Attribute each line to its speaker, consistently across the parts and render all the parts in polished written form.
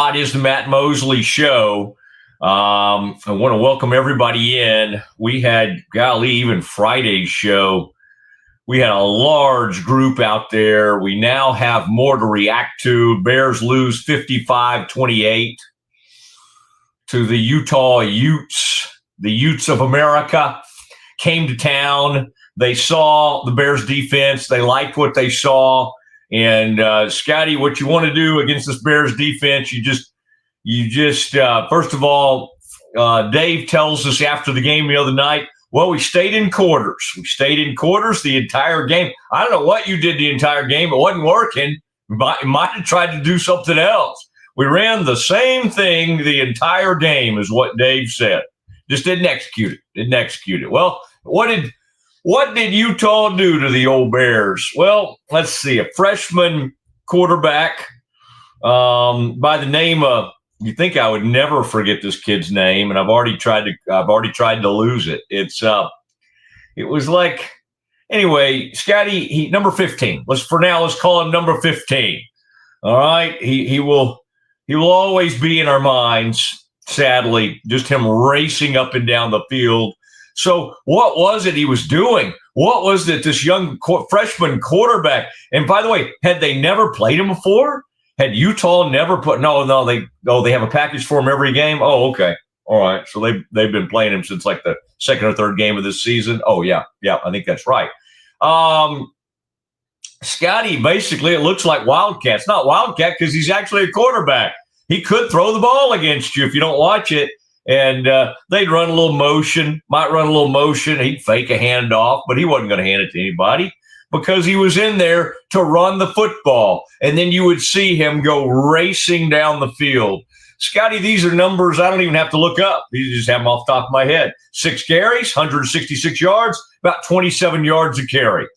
Speaker 1: It is the Matt Mosley Show. I want to welcome everybody in. We had, even Friday's show, we had a large group out there. We now have more to react to. Bears lose 55-28 to the Utah Utes. The Utes of America came to town. They saw the Bears defense. They liked what they saw. And Scotty, what you want to do against this Bears defense, you just first of all, Dave tells us after the game the other night, well, we stayed in quarters. We stayed in quarters the entire game. I don't know what you did the entire game. It wasn't working. You might have tried to do something else. We ran the same thing the entire game is what Dave said. Just didn't execute it. Well, what did Utah do to the old Bears? Well, let's see. A freshman quarterback by the name of, you think I would never forget this kid's name, and I've already tried to lose it. It was like, anyway, Scotty, number 15. Let's call him number 15. All right, he will always be in our minds. Sadly, just him racing up and down the field. So what was it he was doing? What was it this young freshman quarterback? And by the way, had they never played him before? Had Utah never they have a package for him every game? Oh, okay. All right. So they've been playing him since like the second or third game of this season. Oh, yeah. Yeah, I think that's right. Scotty, basically, it looks like Wildcat. It's not Wildcat because he's actually a quarterback. He could throw the ball against you if you don't watch it. And they'd run a little motion, He'd fake a handoff, but he wasn't going to hand it to anybody because he was in there to run the football. And then you would see him go racing down the field. Scotty, these are numbers I don't even have to look up. These just have them off the top of my head. 6 carries, 166 yards, about 27 yards a carry.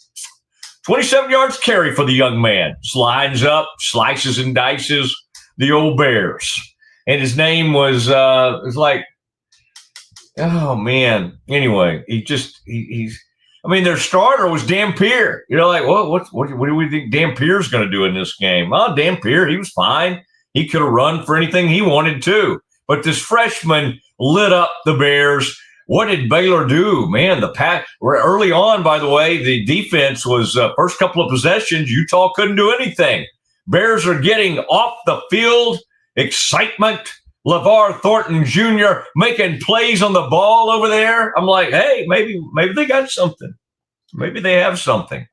Speaker 1: 27 yards carry for the young man. Slides up, slices and dices the old Bears. And his name was like, oh man. Anyway, their starter was Dampier. You're like, well, what do we think Dampier's going to do in this game? Well, Dampier, he was fine. He could have run for anything he wanted to. But this freshman lit up the Bears. What did Baylor do? Man, early on, by the way, the defense was first couple of possessions, Utah couldn't do anything. Bears are getting off the field. Excitement. LeVar Thornton Jr. making plays on the ball over there. I'm like, hey, maybe they got something. Maybe they have something.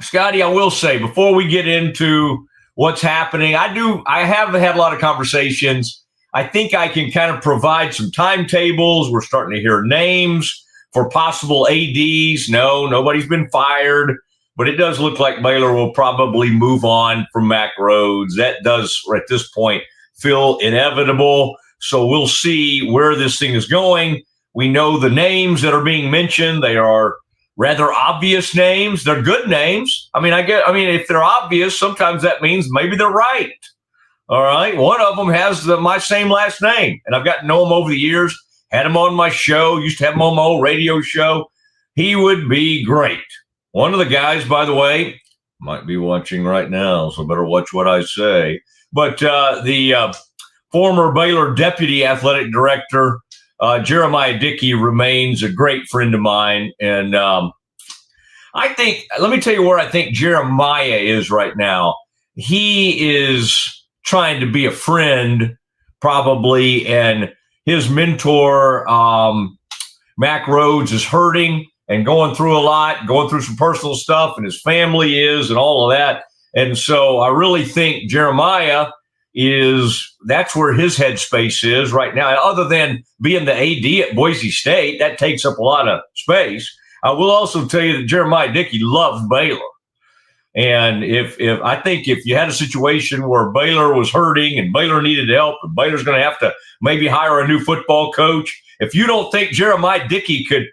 Speaker 1: Scotty, I will say, before we get into what's happening, I have had a lot of conversations. I think I can kind of provide some timetables. We're starting to hear names for possible ADs. No, nobody's been fired. But it does look like Baylor will probably move on from Mack Rhoades. That does, at this point, feel inevitable. So we'll see where this thing is going. We know the names that are being mentioned. They are rather obvious names. They're good names. If they're obvious, sometimes that means maybe they're right. All right. One of them has my same last name, and I've gotten to know him over the years. Had him on my show. Used to have him on my old radio show. He would be great. One of the guys, by the way, might be watching right now, so better watch what I say. But the former Baylor deputy athletic director, Jeremiah Dickey, remains a great friend of mine. And let me tell you where I think Jeremiah is right now. He is trying to be a friend, probably, and his mentor, Mack Rhoades, is hurting and going through a lot, going through some personal stuff, and his family is, and all of that. And so I really think Jeremiah that's where his headspace is right now. Other than being the AD at Boise State, that takes up a lot of space. I will also tell you that Jeremiah Dickey loves Baylor. And if you had a situation where Baylor was hurting and Baylor needed help, and Baylor's going to have to maybe hire a new football coach, if you don't think Jeremiah Dickey could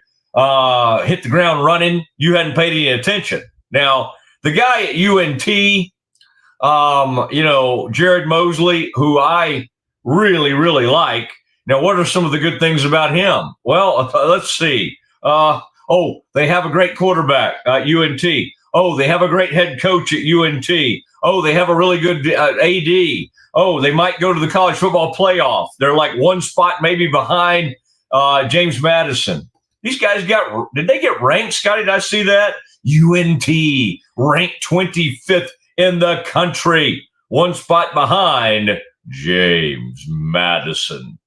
Speaker 1: hit the ground running, you hadn't paid any attention. Now, the guy at UNT, Jared Mosley, who I really, really like. Now, what are some of the good things about him? Well, let's see. Oh, they have a great quarterback at UNT. Oh, they have a great head coach at UNT. Oh, they have a really good AD. Oh, they might go to the college football playoff. They're like one spot maybe behind James Madison. These guys did they get ranked, Scotty? Did I see that? UNT ranked 25th in the country, one spot behind James Madison.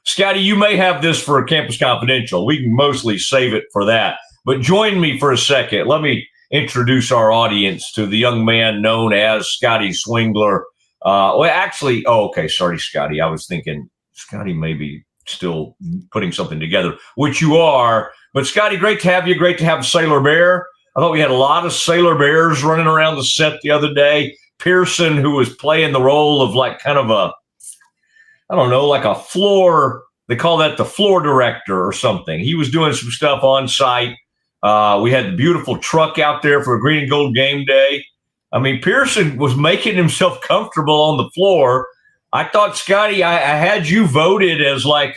Speaker 1: Scotty, you may have this for Campus Confidential. We can mostly save it for that. But join me for a second. Let me introduce our audience to the young man known as Scotty Swingler. Okay, sorry, Scotty. I was thinking Scotty may be still putting something together, which you are. But Scotty, great to have you. Great to have Sailor Bear. I thought we had a lot of Sailor Bears running around the set the other day. Pearson, who was playing the role of like kind of like a floor, they call that the floor director or something. He was doing some stuff on site. We had the beautiful truck out there for a green and gold game day. I mean, Pearson was making himself comfortable on the floor. I thought, Scotty, I had you voted as like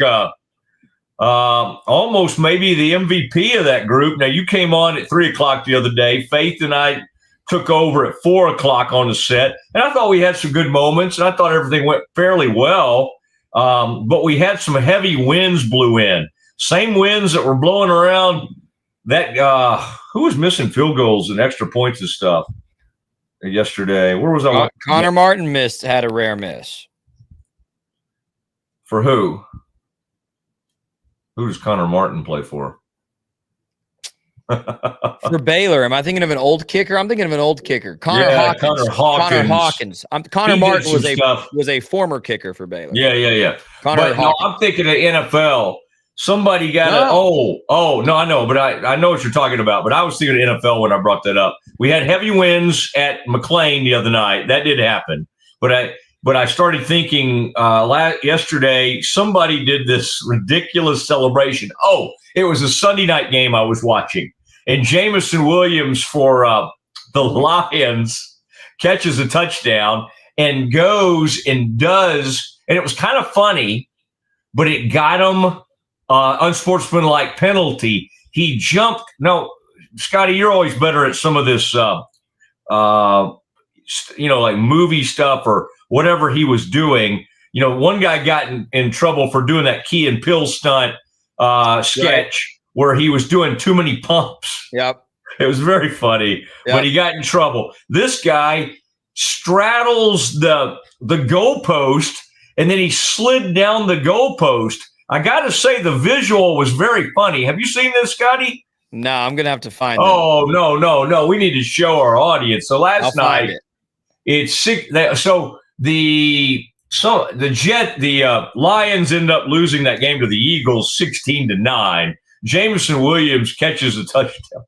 Speaker 1: almost maybe the MVP of that group. Now, you came on at 3:00 the other day. Faith and I took over at 4:00 on the set. And I thought we had some good moments. And I thought everything went fairly well. But we had some heavy winds blew in. Same winds that were blowing around that who was missing field goals and extra points and stuff yesterday? Where was I?
Speaker 2: Connor Martin had a rare miss.
Speaker 1: For who? Who does Connor Martin play for?
Speaker 2: For Baylor. Am I thinking of an old kicker? I'm thinking of an old kicker. Connor Hawkins. Connor Hawkins. Connor Martin was a former kicker for Baylor.
Speaker 1: Yeah.
Speaker 2: Connor Hawkins.
Speaker 1: No, I'm thinking of NFL. Somebody got no, I know, but I know what you're talking about. But I was thinking of NFL when I brought that up. We had heavy winds at McLean the other night. That did happen. But I started thinking yesterday, somebody did this ridiculous celebration. Oh, it was a Sunday night game I was watching. And Jamison Williams for the Lions catches a touchdown and goes and does, and it was kind of funny, but it got him unsportsmanlike penalty. He jumped. No, Scotty, you're always better at some of this, like movie stuff or whatever he was doing. One guy got in trouble for doing that Key and Peele stunt sketch where he was doing too many pumps.
Speaker 2: Yep.
Speaker 1: It was very funny, but he got in trouble. This guy straddles the goalpost, and then he slid down the goalpost. I got to say, the visual was very funny. Have you seen this, Scotty?
Speaker 2: No, I'm going to have to find it.
Speaker 1: Oh, no. We need to show our audience. So last night, it's sick. So the Lions end up losing that game to the Eagles 16-9. Jamison Williams catches a touchdown.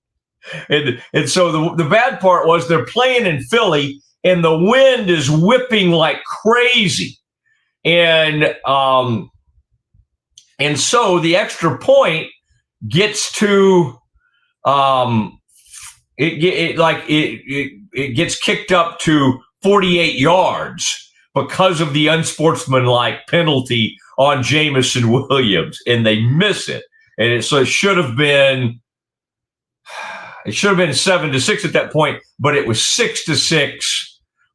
Speaker 1: And so the bad part was they're playing in Philly and the wind is whipping like crazy. And so the extra point gets to it gets kicked up to 48 yards because of the unsportsmanlike penalty on Jamison Williams, and they miss it. And so it should have been 7-6 at that point, but it was 6-6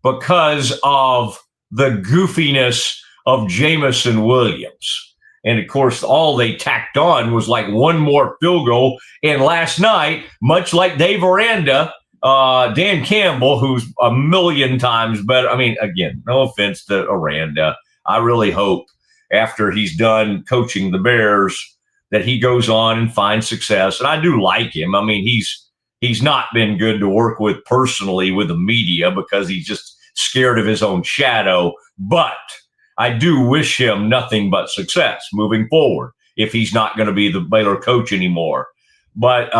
Speaker 1: because of the goofiness of Jamison Williams. And of course, all they tacked on was like one more field goal. And last night, much like Dave Aranda, Dan Campbell, who's a million times better. I mean, again, no offense to Aranda. I really hope after he's done coaching the Bears that he goes on and finds success. And I do like him. I mean, he's not been good to work with personally with the media because he's just scared of his own shadow. But I do wish him nothing but success moving forward if he's not going to be the Baylor coach anymore. But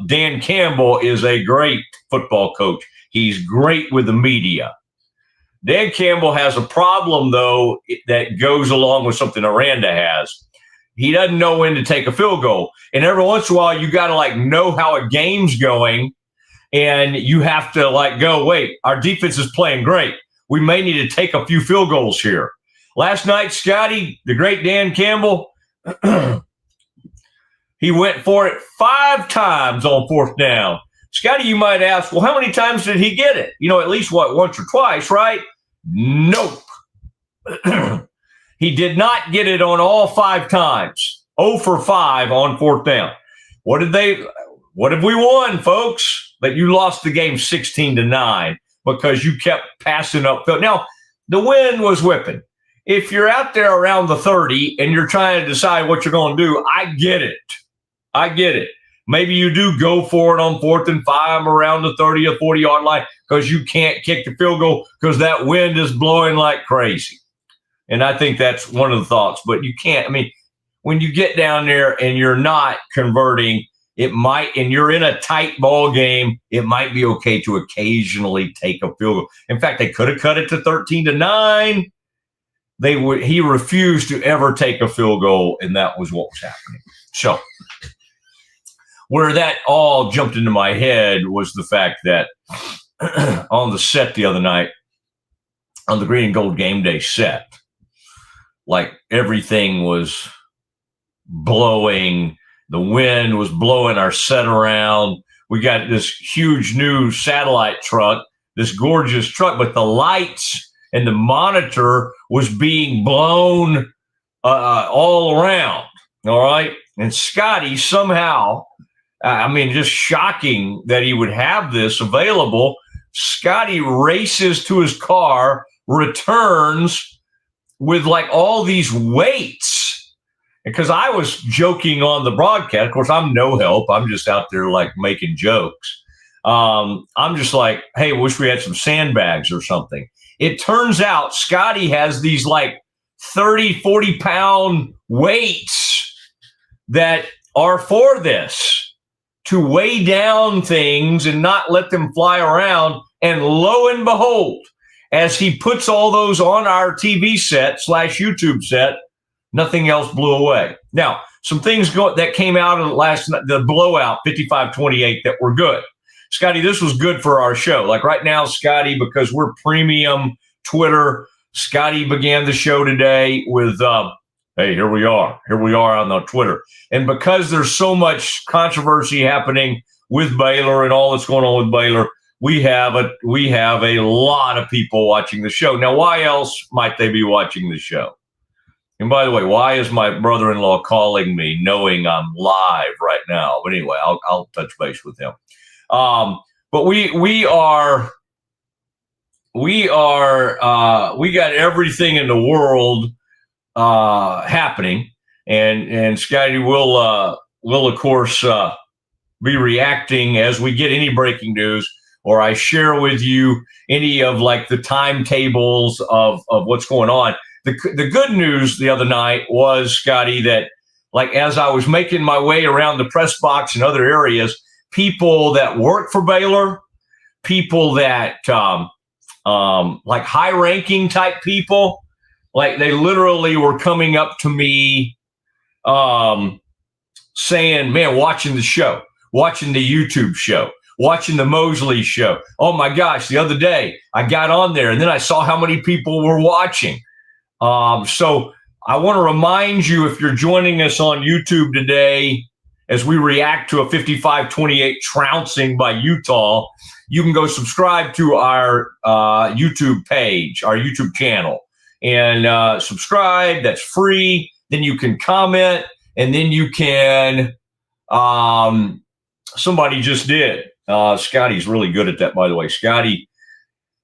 Speaker 1: Dan Campbell is a great football coach. He's great with the media. Dan Campbell has a problem, though, that goes along with something Aranda has. He doesn't know when to take a field goal. And every once in a while, you got to know how a game's going. And you have to go, wait, our defense is playing great. We may need to take a few field goals here. Last night, Scotty, the great Dan Campbell, He went for it 5 times on 4th down. Scotty, you might ask, well, how many times did he get it? At least once or twice, right? Nope. He did not get it on all 5 times. 0 for 5 on 4th down. What have we won, folks? That you lost the game 16-9 because you kept passing upfield. Now, the wind was whipping. If you're out there around the 30 and you're trying to decide what you're going to do, I get it. Maybe you do go for it on 4th and 5 around the 30 or 40-yard line because you can't kick the field goal because that wind is blowing like crazy. And I think that's one of the thoughts. But you can't. When you get down there and you're not converting, it might, and you're in a tight ball game, it might be okay to occasionally take a field goal. In fact, they could have cut it to 13-9. He refused to ever take a field goal, and that was what was happening. So where that all jumped into my head was the fact that on the set the other night, on the Green and Gold Game Day set, like everything was blowing. The wind was blowing our set around. We got this huge new satellite truck, this gorgeous truck, but the lights and the monitor was being blown all around. All right. And Scotty somehow, just shocking that he would have this available. Scotty races to his car, returns with like all these weights. Because I was joking on the broadcast. Of course, I'm no help. I'm just out there like making jokes. I'm just like, hey, wish we had some sandbags or something. It turns out Scotty has these like 30, 40 pound weights that are for this, to weigh down things and not let them fly around. And lo and behold, as he puts all those on our TV set / YouTube set, nothing else blew away. Now, some things that came out of last night, the blowout 55-28, that were good. Scotty, this was good for our show. Like right now, Scotty, because we're premium Twitter, Scotty began the show today with, hey, here we are on the Twitter. And because there's so much controversy happening with Baylor and all that's going on with Baylor, we have a lot of people watching the show. Now, why else might they be watching the show? And by the way, why is my brother-in-law calling me knowing I'm live right now? But anyway, I'll touch base with him. But we got everything in the world happening, and Scotty will of course be reacting as we get any breaking news, or I share with you any of like the timetables of what's going on. The good news the other night was, Scotty, that like as I was making my way around the press box and other areas, people that work for Baylor, people that like high-ranking type people, like they literally were coming up to me saying, man, watching the show, watching the YouTube show, watching the Mosley show. Oh my gosh, the other day I got on there and then I saw how many people were watching. So I want to remind you, if you're joining us on YouTube today, as we react to a 55-28 trouncing by Utah, you can go subscribe to our YouTube page, our YouTube channel, and subscribe. That's free. Then you can comment, and then you can somebody just did. Scotty's really good at that, by the way. Scotty,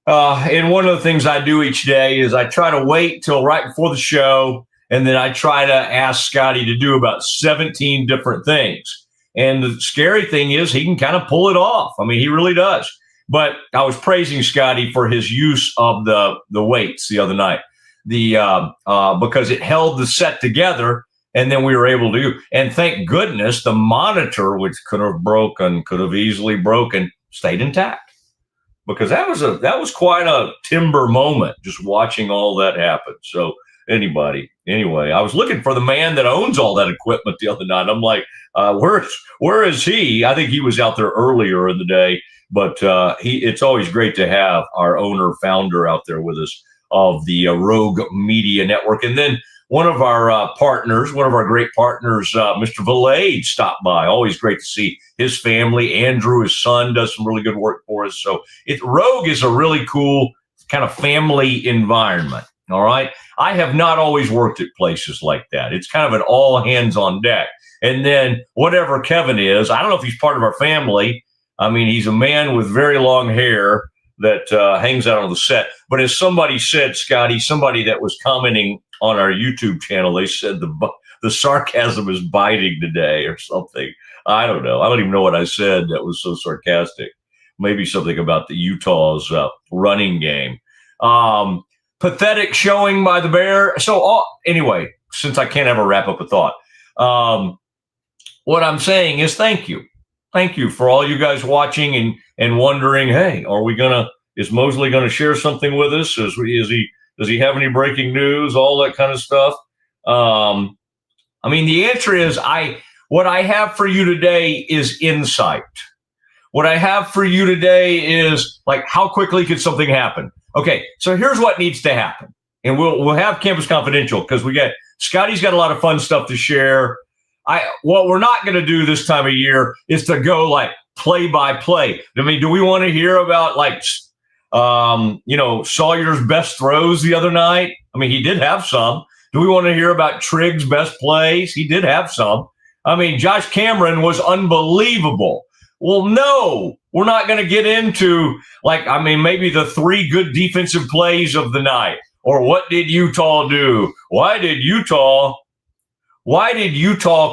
Speaker 1: and one of the things I do each day is I try to wait till right before the show, and then I try to ask Scotty to do about 17 different things. And the scary thing is he can kind of pull it off. I mean, he really does. But I was praising Scotty for his use of the weights the other night, because it held the set together, and then we were able to. And thank goodness the monitor, which could have easily broken, stayed intact, because that was quite a timber moment just watching all that happen. So anyway, I was looking for the man that owns all that equipment the other night. I'm like, where is he? I think he was out there earlier in the day. But it's always great to have our founder out there with us of the Rogue Media Network. And then one of our partners, one of our great partners, Mr. Valade, stopped by. Always great to see his family. Andrew, his son, does some really good work for us. So Rogue is a really cool kind of family environment. All right. I have not always worked at places like that. It's kind of an all hands on deck. And then whatever Kevin is, I don't know if he's part of our family. I mean, he's a man with very long hair that hangs out on the set. But as somebody said, Scotty, somebody that was commenting on our YouTube channel, they said the sarcasm is biting today or something. I don't know. I don't even know what I said that was so sarcastic. Maybe something about the Utah's running game. Pathetic showing by the Bear. So anyway, since I can't ever wrap up a thought, what I'm saying is thank you. Thank you for all you guys watching and wondering, hey, is Mosley going to share something with us? Does he have any breaking news? All that kind of stuff. I mean, the answer is what I have for you today is insight. What I have for you today is like, how quickly could something happen? Okay, so here's what needs to happen. And we'll have Campus Confidential because Scotty's got a lot of fun stuff to share. What we're not going to do this time of year is to go like play by play. I mean, do we want to hear about like, Sawyer's best throws the other night? I mean, he did have some. Do we want to hear about Trigg's best plays? He did have some. I mean, Josh Cameron was unbelievable. Well, no, we're not going to get into maybe the 3 good defensive plays of the night, or what did Utah do? Why did Utah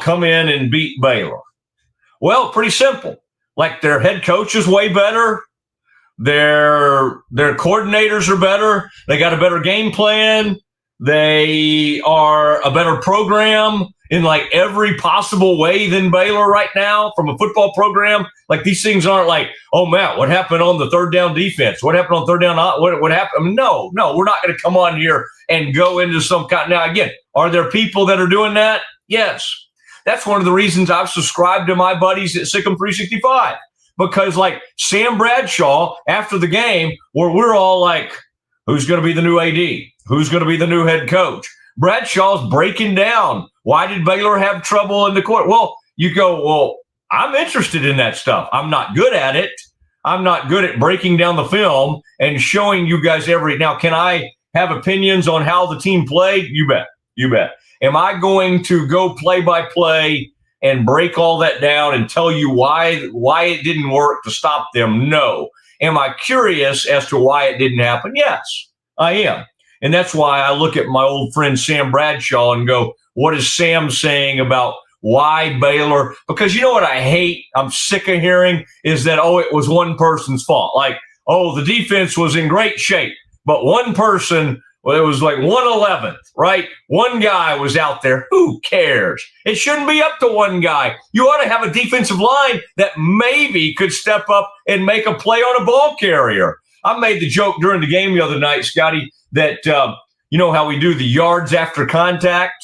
Speaker 1: come in and beat Baylor? Well, pretty simple. Like, their head coach is way better. Their coordinators are better. They got a better game plan. They are a better program in like every possible way than Baylor right now from a football program. Like, these things aren't like, oh, Matt, what happened on the third down defense? What happened on third down? What happened? I mean, no, we're not going to come on here and go into some kind. Now, again, are there people that are doing that? Yes. That's one of the reasons I've subscribed to my buddies at Siegmund 365, because like Sam Bradshaw after the game, where we're all like, who's going to be the new AD? Who's going to be the new head coach? Bradshaw's breaking down. Why did Baylor have trouble in the court? Well, you go, well, I'm interested in that stuff. I'm not good at it. I'm not good at breaking down the film and showing you guys now, can I have opinions on how the team played? You bet. You bet. Am I going to go play by play and break all that down and tell you why it didn't work to stop them? No. Am I curious as to why it didn't happen? Yes, I am. And that's why I look at my old friend Sam Bradshaw and go, what is Sam saying about why Baylor? Because you know what I hate? I'm sick of hearing is that, it was one person's fault. Like, the defense was in great shape, but one person, it was like 111th, right? One guy was out there. Who cares? It shouldn't be up to one guy. You ought to have a defensive line that maybe could step up and make a play on a ball carrier. I made the joke during the game the other night, Scotty, that you know how we do the yards after contact?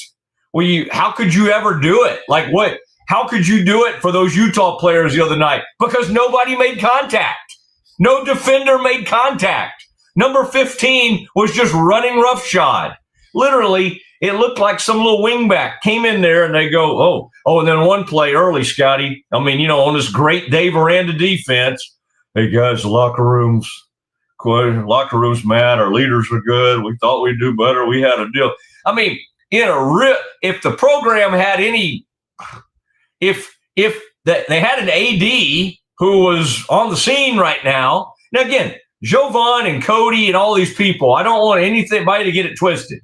Speaker 1: Well, how could you ever do it? Like what? How could you do it for those Utah players the other night? Because nobody made contact. No defender made contact. Number 15 was just running roughshod. Literally, it looked like some little wingback came in there and they go, and then one play early, Scotty. I mean, on this great Dave Aranda defense, hey guys, locker rooms, Matt, our leaders are good. We thought we'd do better. We had a deal. I mean, if the program had any, if they had an AD who was on the scene right now. Now again, Jovan and Cody and all these people, I don't want anybody to get it twisted.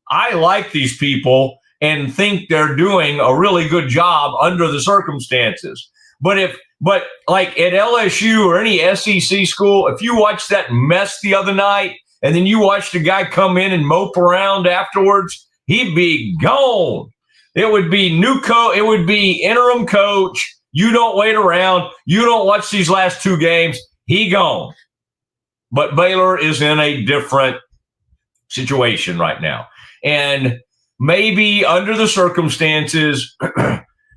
Speaker 1: I like these people and think they're doing a really good job under the circumstances. But like at LSU or any SEC school, if you watch that mess the other night and then you watched a guy come in and mope around afterwards, he'd be gone. It would be it would be interim coach. You don't wait around. You don't watch these last 2 games. He gone. But Baylor is in a different situation right now. And maybe under the circumstances,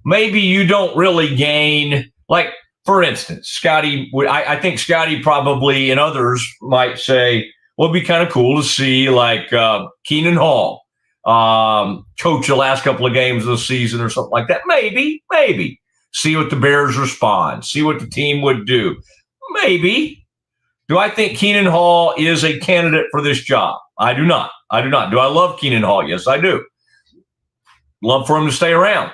Speaker 1: maybe you don't really gain. Like, for instance, Scotty, I think Scotty probably and others might say, well, it'd be kind of cool to see like Keenan Hall coach the last couple of games of the season or something like that. Maybe. See what the Bears respond. See what the team would do. Maybe. Do I think Keenan Hall is a candidate for this job? I do not. Do I love Keenan Hall? Yes, I do. Love for him to stay around.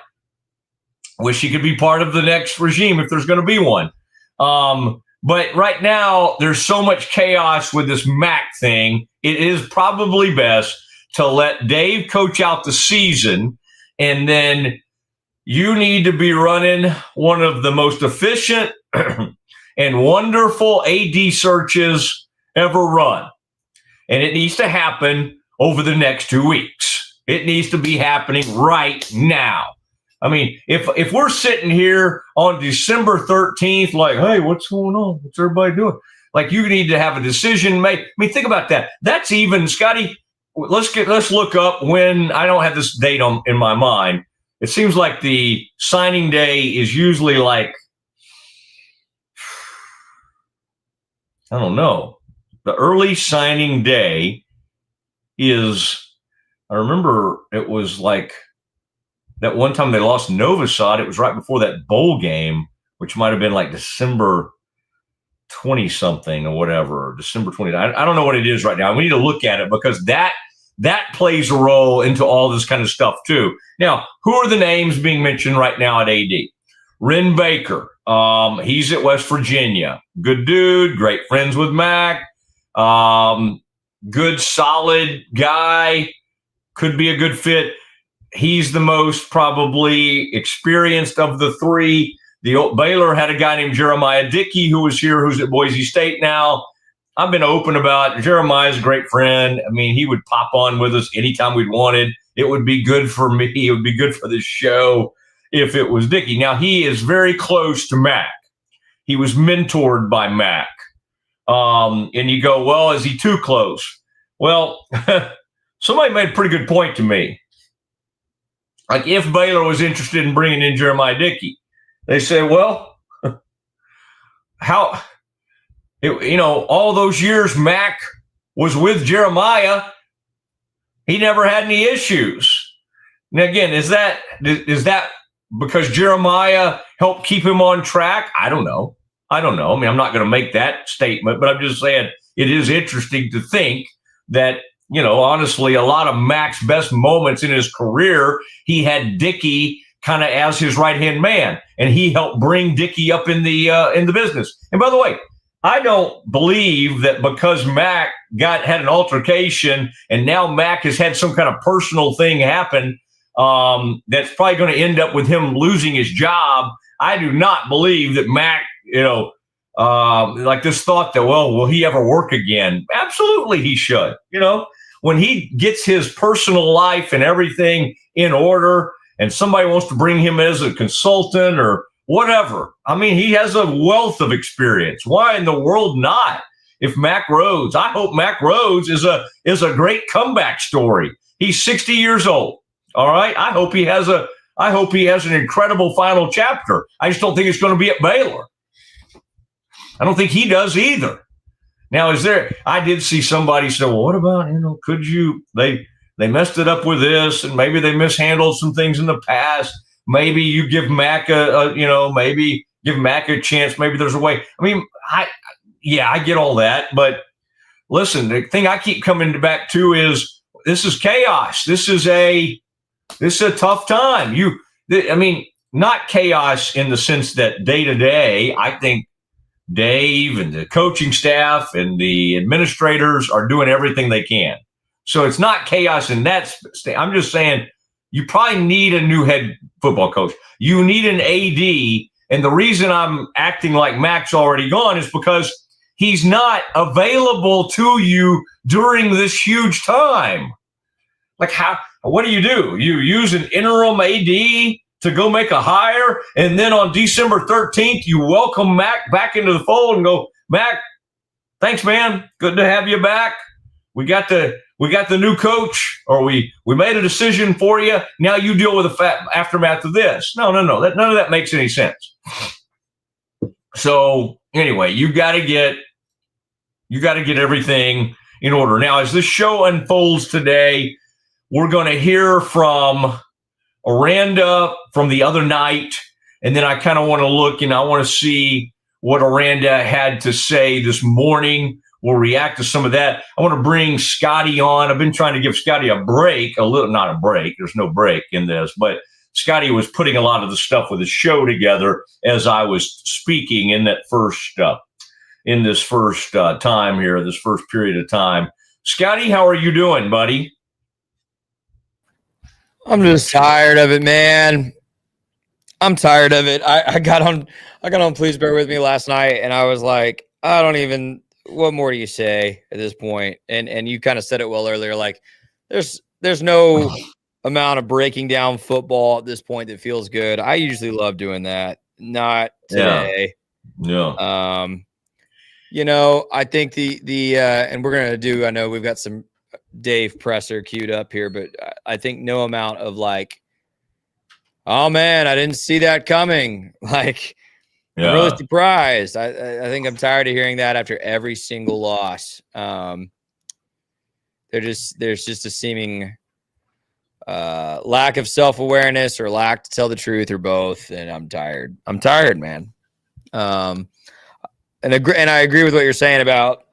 Speaker 1: Wish he could be part of the next regime if there's going to be one. But right now, there's so much chaos with this Mac thing. It is probably best to let Dave coach out the season, and then you need to be running one of the most efficient and wonderful AD searches ever run. And it needs to happen over the next 2 weeks. It needs to be happening right now. I mean, if we're sitting here on December 13th, like, hey, what's going on? What's everybody doing? Like, you need to have a decision made. I mean, think about that. That's even, Scotty, let's look up when. I don't have this date in my mind. It seems like the signing day is usually like, I don't know. The early signing day is, I remember it was like that one time they lost Novosad. It was right before that bowl game, which might have been like December 20-something or whatever, December 20. I don't know what it is right now. We need to look at it because that plays a role into all this kind of stuff too. Now, who are the names being mentioned right now at AD? Ren Baker. He's at West Virginia. Good dude, great friends with Mac. Good, solid guy. Could be a good fit. He's the most probably experienced of the three. Baylor had a guy named Jeremiah Dickey who was here, who's at Boise State now. I've been open about Jeremiah's a great friend. I mean, he would pop on with us anytime we'd wanted. It would be good for me. It would be good for this show if it was Dickey. Now, he is very close to Mac. He was mentored by Mac. And you go, well, is he too close? Well, somebody made a pretty good point to me. Like, if Baylor was interested in bringing in Jeremiah Dickey, they say, well, how, all those years Mac was with Jeremiah, he never had any issues. Now, again, is that because Jeremiah helped keep him on track? I don't know. I mean, I'm not going to make that statement, but I'm just saying it is interesting to think that, honestly, a lot of Mac's best moments in his career, he had Dickey kind of as his right-hand man, and he helped bring Dickey up in the business. And by the way, I don't believe that because Mac had an altercation and now Mac has had some kind of personal thing happen that's probably going to end up with him losing his job. I do not believe that Mac, like this thought that, well, will he ever work again? Absolutely he should. When he gets his personal life and everything in order and somebody wants to bring him as a consultant or whatever, I mean, he has a wealth of experience. Why in the world not? If Mac Rhodes, I hope Mac Rhodes is a great comeback story. He's 60 years old. All right. I hope he has an incredible final chapter. I just don't think it's going to be at Baylor. I don't think he does either. Now, I did see somebody say, well, what about, could you, they messed it up with this and maybe they mishandled some things in the past. Maybe you give Mac maybe give Mac a chance. Maybe there's a way. I mean, I get all that. But listen, the thing I keep coming back to is this is chaos. This is a tough time. Not chaos in the sense that day to day, I think Dave and the coaching staff and the administrators are doing everything they can. So it's not chaos in that state. I'm just saying you probably need a new head football coach. You need an AD. And the reason I'm acting like Mac's already gone is because he's not available to you during this huge time. Like, what do? You use an interim AD to go make a hire, and then on December 13th, you welcome Mac back into the fold and go, Mac, thanks, man. Good to have you back. We got the new coach, or we made a decision for you. Now you deal with the aftermath of this. No. None of that makes any sense. So anyway, you got to get everything in order. Now, as this show unfolds today, we're going to hear from Aranda from the other night. And then I kind of want to look and I want to see what Aranda had to say this morning. We'll react to some of that. I want to bring Scotty on. I've been trying to give Scotty a break, not a break. There's no break in this, but Scotty was putting a lot of the stuff with the show together as I was speaking in that this first time here, this first period of time. Scotty, how are you doing, buddy?
Speaker 2: I'm just tired of it, man. I'm tired of it. I got on Please Bear With Me last night, and I was like, what more do you say at this point? And you kind of said it well earlier, like there's no amount of breaking down football at this point that feels good. I usually love doing that. Not today.
Speaker 1: Yeah.
Speaker 2: I think the and we're going to do, I know we've got some Dave Presser queued up here, but I think no amount of like, oh man, I didn't see that coming. Like, I'm really surprised. I think I'm tired of hearing that after every single loss. There's just a seeming lack of self-awareness or lack to tell the truth or both. And I'm tired. I'm tired, man. And I agree with what you're saying about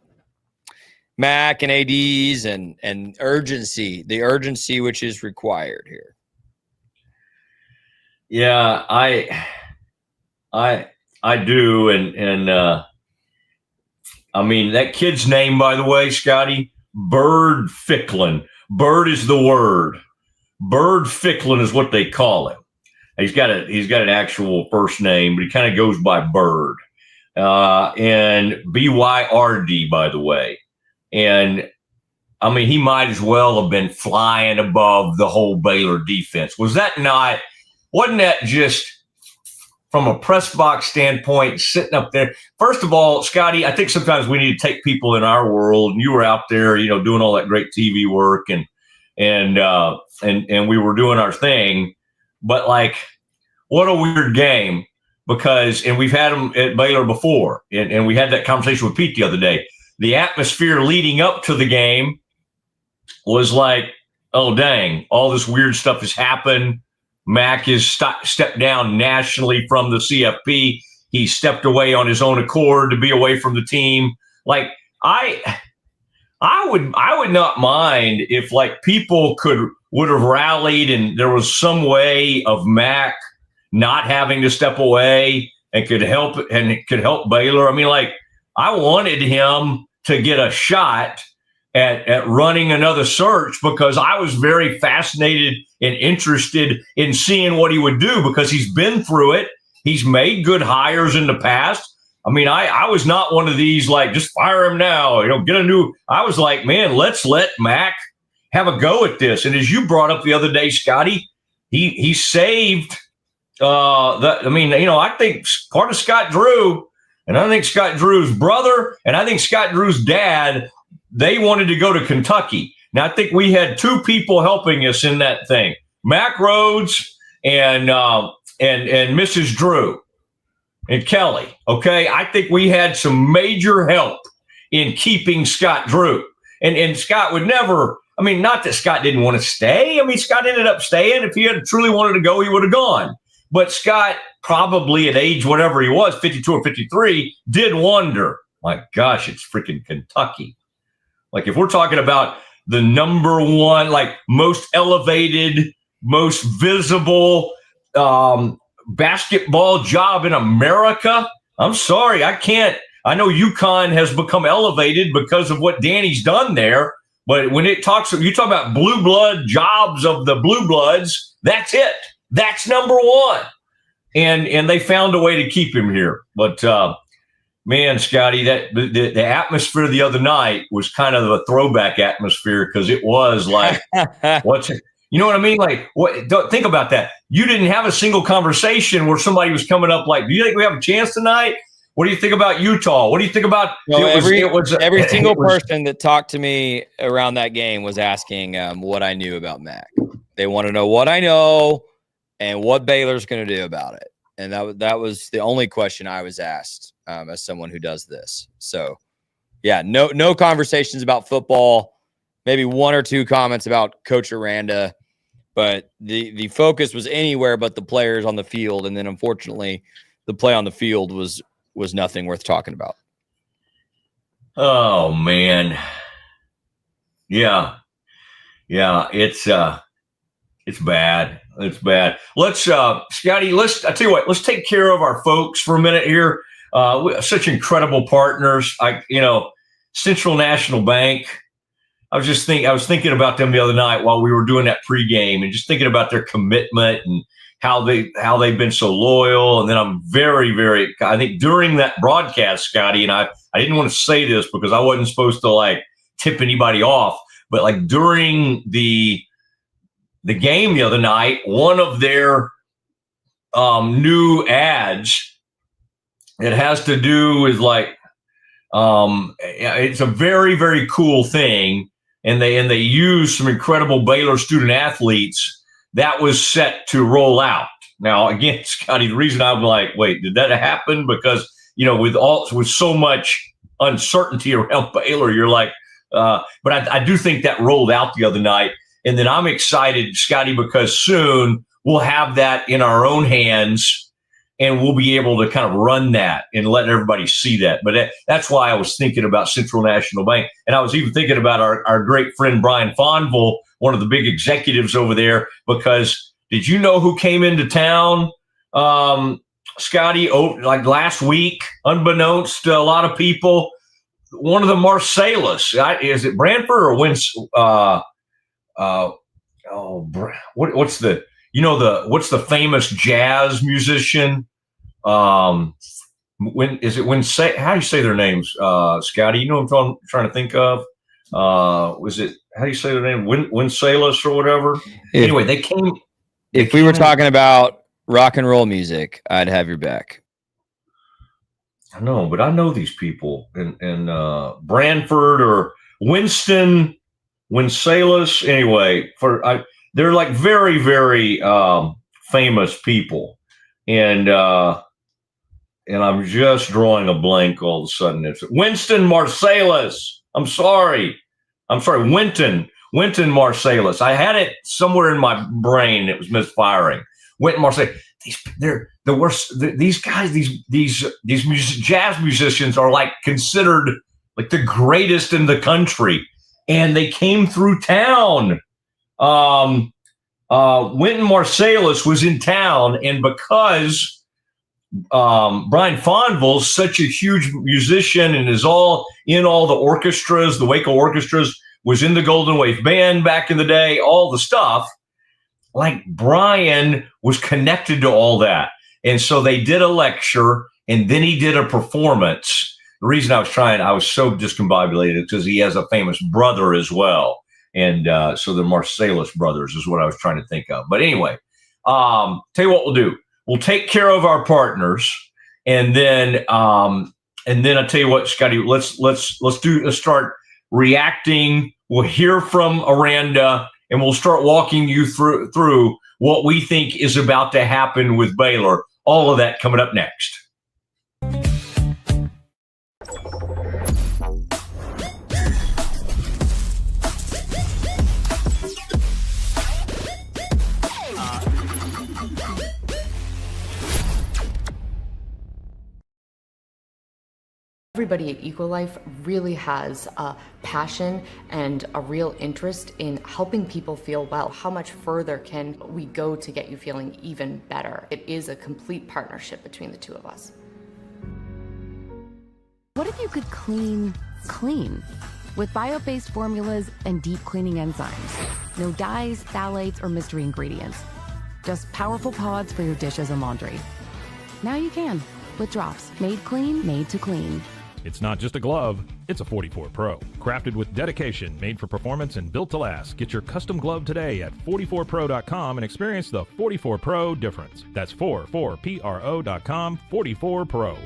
Speaker 2: Mac and ADs and urgency, the urgency which is required here.
Speaker 1: Yeah, I do. And I mean, that kid's name, by the way, Scotty, Bird Ficklin. Bird is the word. Bird Ficklin is what they call him. He's got an actual first name, but he kind of goes by Bird. And BYRD, by the way. And I mean, he might as well have been flying above the whole Baylor defense. Wasn't that just from a press box standpoint, sitting up there? First of all, Scotty, I think sometimes we need to take people in our world, and you were out there, doing all that great TV work and we were doing our thing, but like, what a weird game. And we've had them at Baylor before, and we had that conversation with Pete the other day. The atmosphere leading up to the game was like, oh, dang, all this weird stuff has happened. Mac has stepped down nationally from the CFP. He stepped away on his own accord to be away from the team. Like, I would not mind if like people would have rallied and there was some way of Mac not having to step away and could help Baylor. I mean, like, I wanted him to get a shot at running another search because I was very fascinated and interested in seeing what he would do because he's been through it. He's made good hires in the past. I mean, I was not one of these, like, just fire him now, get a new. I was like, man, let's let Mac have a go at this. And as you brought up the other day, Scotty, he saved I think part of Scott Drew, and I think Scott Drew's brother, and I think Scott Drew's dad, they wanted to go to Kentucky. Now, I think we had two people helping us in that thing, Mac Rhodes and Mrs. Drew and Kelly. Okay, I think we had some major help in keeping Scott Drew. And Scott would never, not that Scott didn't want to stay. Scott ended up staying. If he had truly wanted to go, he would have gone. But Scott, probably at age whatever he was, 52 or 53, did wonder, my gosh, it's freaking Kentucky. Like, if we're talking about the number one, like, most elevated, most visible basketball job in America, I'm sorry, I can't. I know UConn has become elevated because of what Danny's done there, but when you talk about blue blood jobs of the blue bloods, that's it. That's number one. And they found a way to keep him here. But man, Scotty, that the atmosphere the other night was kind of a throwback atmosphere because it was like, you know what I mean? Like, think about that. You didn't have a single conversation where somebody was coming up like, do you think we have a chance tonight? What do you think about Utah? What do you think about
Speaker 2: every single person that talked to me around that game was asking what I knew about Mac. They want to know what I know and what Baylor's going to do about it. And that was the only question I was asked as someone who does this. So, yeah, no conversations about football. maybe one or two comments about Coach Aranda, but the focus was anywhere but the players on the field. And then unfortunately, the play on the field was nothing worth talking about.
Speaker 1: Oh man. Yeah. It's bad. It's bad. Let's, Scotty, I tell you what, let's take care of our folks for a minute here. Such incredible partners. Central National Bank. I was thinking about them the other night while we were doing that pregame, and just thinking about their commitment and how they've been so loyal. And then I'm very, very, I think during that broadcast, Scotty, and I didn't want to say this because I wasn't supposed to tip anybody off, but during the game the other night, one of their new ads, it has to do with it's a very, very cool thing. And they use some incredible Baylor student athletes that was set to roll out. Now, again, Scotty, the reason I'm wait, did that happen? Because, with so much uncertainty around Baylor, you're but I do think that rolled out the other night. And then I'm excited, Scotty, because soon we'll have that in our own hands and we'll be able to kind of run that and let everybody see that. But that's why I was thinking about Central National Bank. And I was even thinking about our great friend Brian Fonville, one of the big executives over there, because did you know who came into town, Scotty, last week, unbeknownst to a lot of people? One of the Marsalis. Is it Branford or what's the what's the famous jazz musician? How do you say their names? Scotty, you know what I'm trying to think of? How do you say their name? Winsalis or whatever. Anyway, they came.
Speaker 2: If we were talking about rock and roll music, I'd have your back.
Speaker 1: I know, but I know these people in Branford or Winston Winsalis. Anyway, they're very, very famous people, and I'm just drawing a blank all of a sudden. It's Winston Marsalis. I'm sorry, Winton Marsalis. I had it somewhere in my brain. It was misfiring. Winton Marsalis. They're the worst. These guys, these jazz musicians are considered the greatest in the country, and they came through town. Winton Marsalis was in town, and because Brian Fonville's such a huge musician and is all in all the orchestras, the Waco orchestras, was in the Golden Wave Band back in the day, all the stuff, Brian was connected to all that. And so they did a lecture, and then he did a performance. The reason I was so discombobulated because he has a famous brother as well. And so the Marsalis brothers is what I was trying to think of. But anyway, tell you what we'll do. We'll take care of our partners, and then I tell you what, Scotty, let's start reacting. We'll hear from Aranda, and we'll start walking you through what we think is about to happen with Baylor. All of that coming up next.
Speaker 3: Everybody at EcoLife really has a passion and a real interest in helping people feel well. How much further can we go to get you feeling even better? It is a complete partnership between the two of us.
Speaker 4: What if you could clean clean? With bio-based formulas and deep cleaning enzymes. No dyes, phthalates, or mystery ingredients. Just powerful pods for your dishes and laundry. Now you can, with drops made clean, made to clean.
Speaker 5: It's not just a glove, it's a 44 Pro. Crafted with dedication, made for performance, and built to last. Get your custom glove today at 44pro.com and experience the 44 Pro difference. That's 44pro.com, 44 Pro.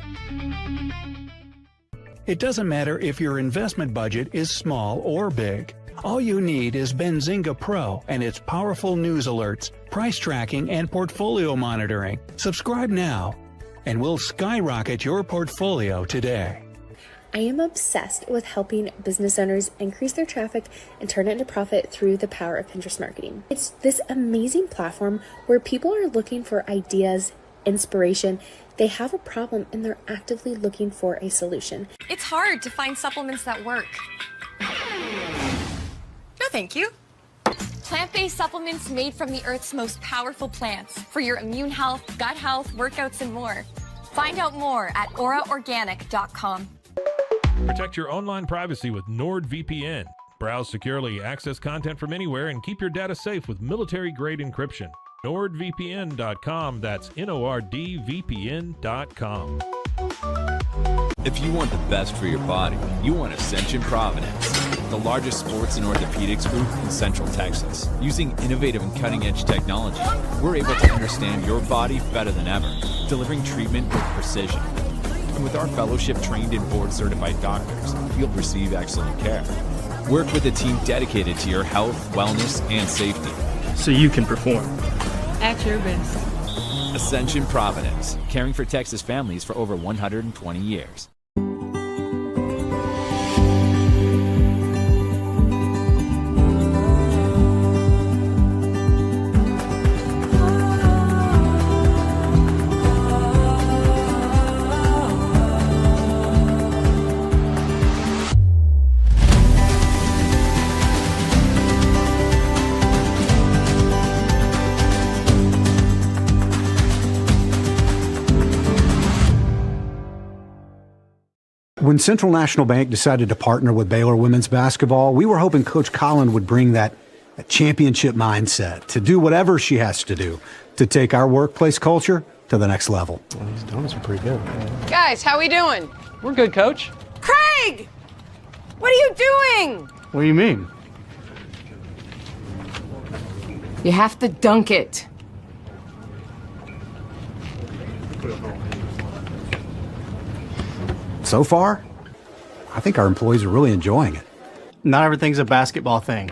Speaker 6: It doesn't matter if your investment budget is small or big. All you need is Benzinga Pro and its powerful news alerts, price tracking, and portfolio monitoring. Subscribe now, and we'll skyrocket your portfolio today.
Speaker 7: I am obsessed with helping business owners increase their traffic and turn it into profit through the power of Pinterest marketing. It's this amazing platform where people are looking for ideas, inspiration. They have a problem and they're actively looking for a solution.
Speaker 8: It's hard to find supplements that work. No, thank you. Plant-based supplements made from the Earth's most powerful plants for your immune health, gut health, workouts, and more. Find out more at auraorganic.com.
Speaker 5: Protect your online privacy with NordVPN. Browse securely, access content from anywhere, and keep your data safe with military-grade encryption. NordVPN.com. That's NORDVPN.com.
Speaker 9: If you want the best for your body, you want Ascension Providence, the largest sports and orthopedics group in Central Texas. Using innovative and cutting-edge technology, we're able to understand your body better than ever, delivering treatment with precision. And with our fellowship-trained and board-certified doctors, you'll receive excellent care. Work with a team dedicated to your health, wellness, and safety.
Speaker 10: So you can perform.
Speaker 11: At your best.
Speaker 9: Ascension Providence, caring for Texas families for over 120 years.
Speaker 12: When Central National Bank decided to partner with Baylor women's basketball, we were hoping Coach Collin would bring that championship mindset to do whatever she has to do to take our workplace culture to the next level.
Speaker 10: Well, these donuts are pretty good.
Speaker 11: Guys, how we doing?
Speaker 10: We're good, Coach.
Speaker 11: Craig! What are you doing?
Speaker 10: What do you mean?
Speaker 3: You have to dunk it.
Speaker 12: So far, I think our employees are really enjoying it.
Speaker 10: Not everything's a basketball thing.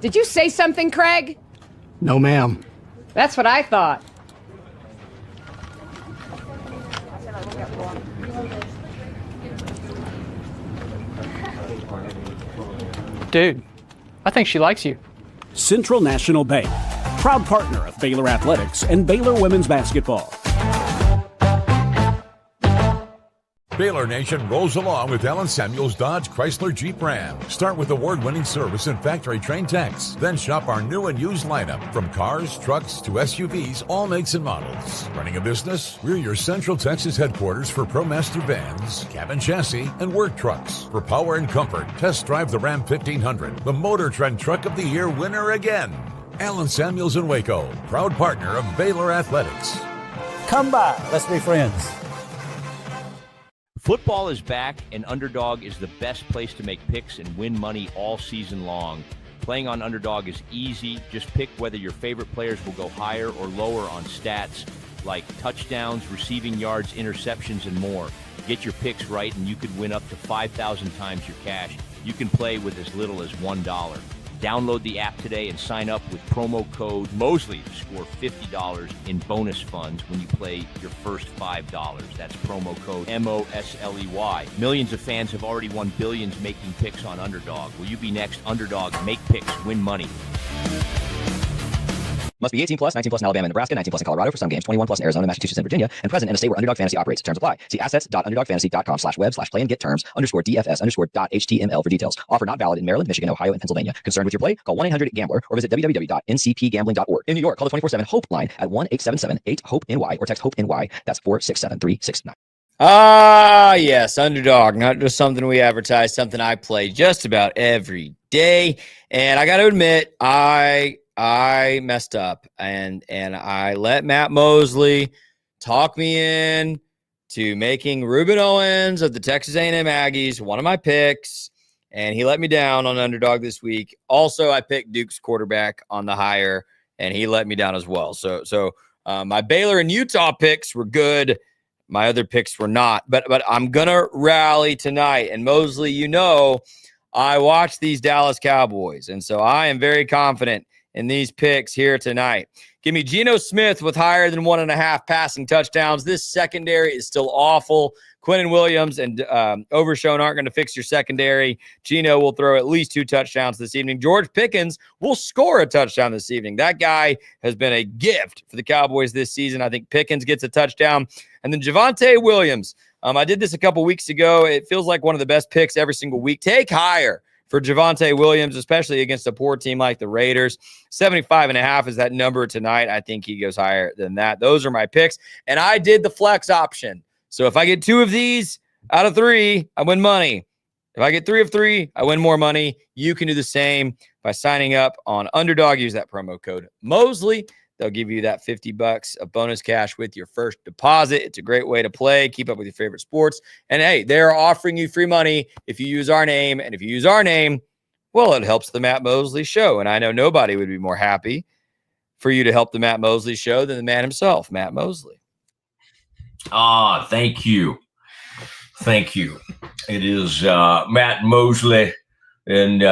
Speaker 11: Did you say something, Craig?
Speaker 10: No, ma'am.
Speaker 11: That's what I thought.
Speaker 10: Dude, I think she likes you.
Speaker 13: Central National Bank, proud partner of Baylor Athletics and Baylor Women's Basketball.
Speaker 14: Baylor Nation rolls along with Allen Samuels Dodge Chrysler Jeep Ram. Start with award-winning service and factory-trained techs. Then shop our new and used lineup from cars, trucks, to SUVs, all makes and models. Running a business? We're your Central Texas headquarters for ProMaster vans, cabin chassis, and work trucks. For power and comfort, test drive the Ram 1500, the Motor Trend Truck of the Year winner again. Allen Samuels in Waco, proud partner of Baylor Athletics.
Speaker 13: Come by, let's be friends.
Speaker 15: Football is back, and Underdog is the best place to make picks and win money all season long. Playing on Underdog is easy. Just pick whether your favorite players will go higher or lower on stats like touchdowns, receiving yards, interceptions, and more. Get your picks right, and you could win up to 5,000 times your cash. You can play with as little as $1. Download the app today and sign up with promo code Mosley to score $50 in bonus funds when you play your first $5. That's promo code MOSLEY. Millions of fans have already won billions making picks on Underdog. Will you be next? Underdog, make picks, win money.
Speaker 16: Must be 18 plus, 19 plus in Alabama and Nebraska, 19 plus in Colorado for some games, 21 plus in Arizona, Massachusetts, and Virginia, and present in a state where Underdog Fantasy operates. Terms apply. See assets.underdogfantasy.com/web/play and get terms _DFS_.html for details. Offer not valid in Maryland, Michigan, Ohio, and Pennsylvania. Concerned with your play? Call 1-800-GAMBLER or visit www.ncpgambling.org. In New York, call the 24/7 HOPE line at 1-877-8-HOPE-NY or text HOPE-NY. That's 467-369.
Speaker 2: Ah, yes, Underdog. Not just something we advertise, something I play just about every day. And I got to admit, I messed up and I let Matt Mosley talk me in to making Ruben Owens of the Texas A&M Aggies one of my picks, and he let me down on Underdog this week. Also, I picked Duke's quarterback on the higher, and he let me down as well. So my Baylor and Utah picks were good. My other picks were not, but I'm gonna rally tonight. And Mosley, I watch these Dallas Cowboys, and so I am very confident in these picks here tonight. Give me Geno Smith with higher than 1.5 passing touchdowns. This secondary is still awful. Quinnen Williams and Overshown aren't going to fix your secondary. Geno will throw at least 2 touchdowns this evening. George Pickens will score a touchdown this evening. That guy has been a gift for the Cowboys this season. I think Pickens gets a touchdown. And then Javonte Williams. I did this a couple weeks ago. It feels like one of the best picks every single week. Take higher for Javonte Williams, especially against a poor team like the Raiders. 75.5 is that number tonight. I think he goes higher than that. Those are my picks. And I did the flex option. So if I get 2 of these out of 3, I win money. If I get 3 of 3, I win more money. You can do the same by signing up on Underdog. Use that promo code Mosley. They'll give you that $50 of bonus cash with your first deposit. It's a great way to play. Keep up with your favorite sports. And hey, they're offering you free money if you use our name. And if you use our name, well, it helps the Matt Mosley Show. And I know nobody would be more happy for you to help the Matt Mosley Show than the man himself, Matt Mosley.
Speaker 1: Thank you. Thank you. It is Matt Mosley. And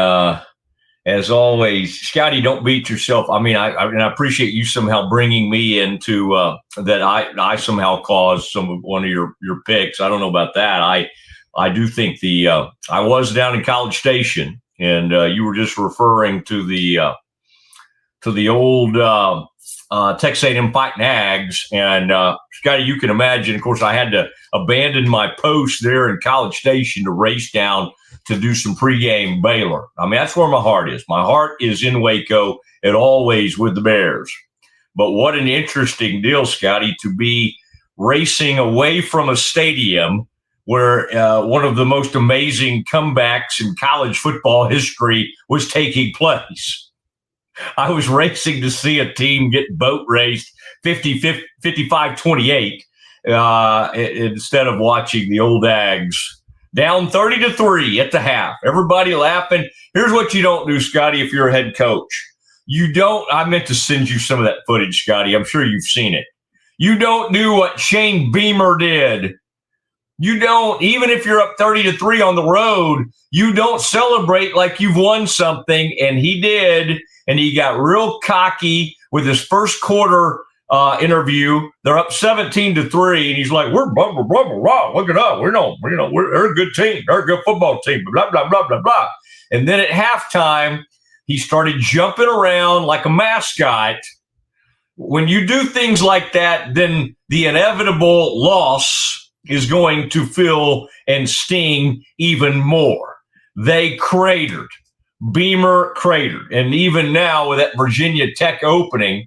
Speaker 1: as always, Scotty, don't beat yourself. I mean, I appreciate you somehow bringing me into that I somehow caused one of your picks. I don't know about that. I do think I was down in College Station, and you were just referring to the old Texas A&M Fighting Ags. And Scotty, you can imagine, of course, I had to abandon my post there in College Station to race down to do some pregame Baylor. I mean, that's where my heart is. My heart is in Waco, and always with the Bears. But what an interesting deal, Scotty, to be racing away from a stadium where one of the most amazing comebacks in college football history was taking place. I was racing to see a team get boat raced 55-28 instead of watching the old Ags down 30-3 at the half. Everybody laughing. Here's what you don't do, Scotty, if you're a head coach. I meant to send you some of that footage, Scotty. I'm sure you've seen it. You don't do what Shane Beamer did. You don't, even if you're up 30-3 on the road, you don't celebrate like you've won something, and he did. And he got real cocky with his first quarter interview. They're up 17-3, and he's like, "We're blah blah blah blah. Look it up. We're a good team. They're a good football team." Blah blah blah blah blah. And then at halftime, he started jumping around like a mascot. When you do things like that, then the inevitable loss is going to feel and sting even more. They cratered. Beamer cratered. And even now with that Virginia Tech opening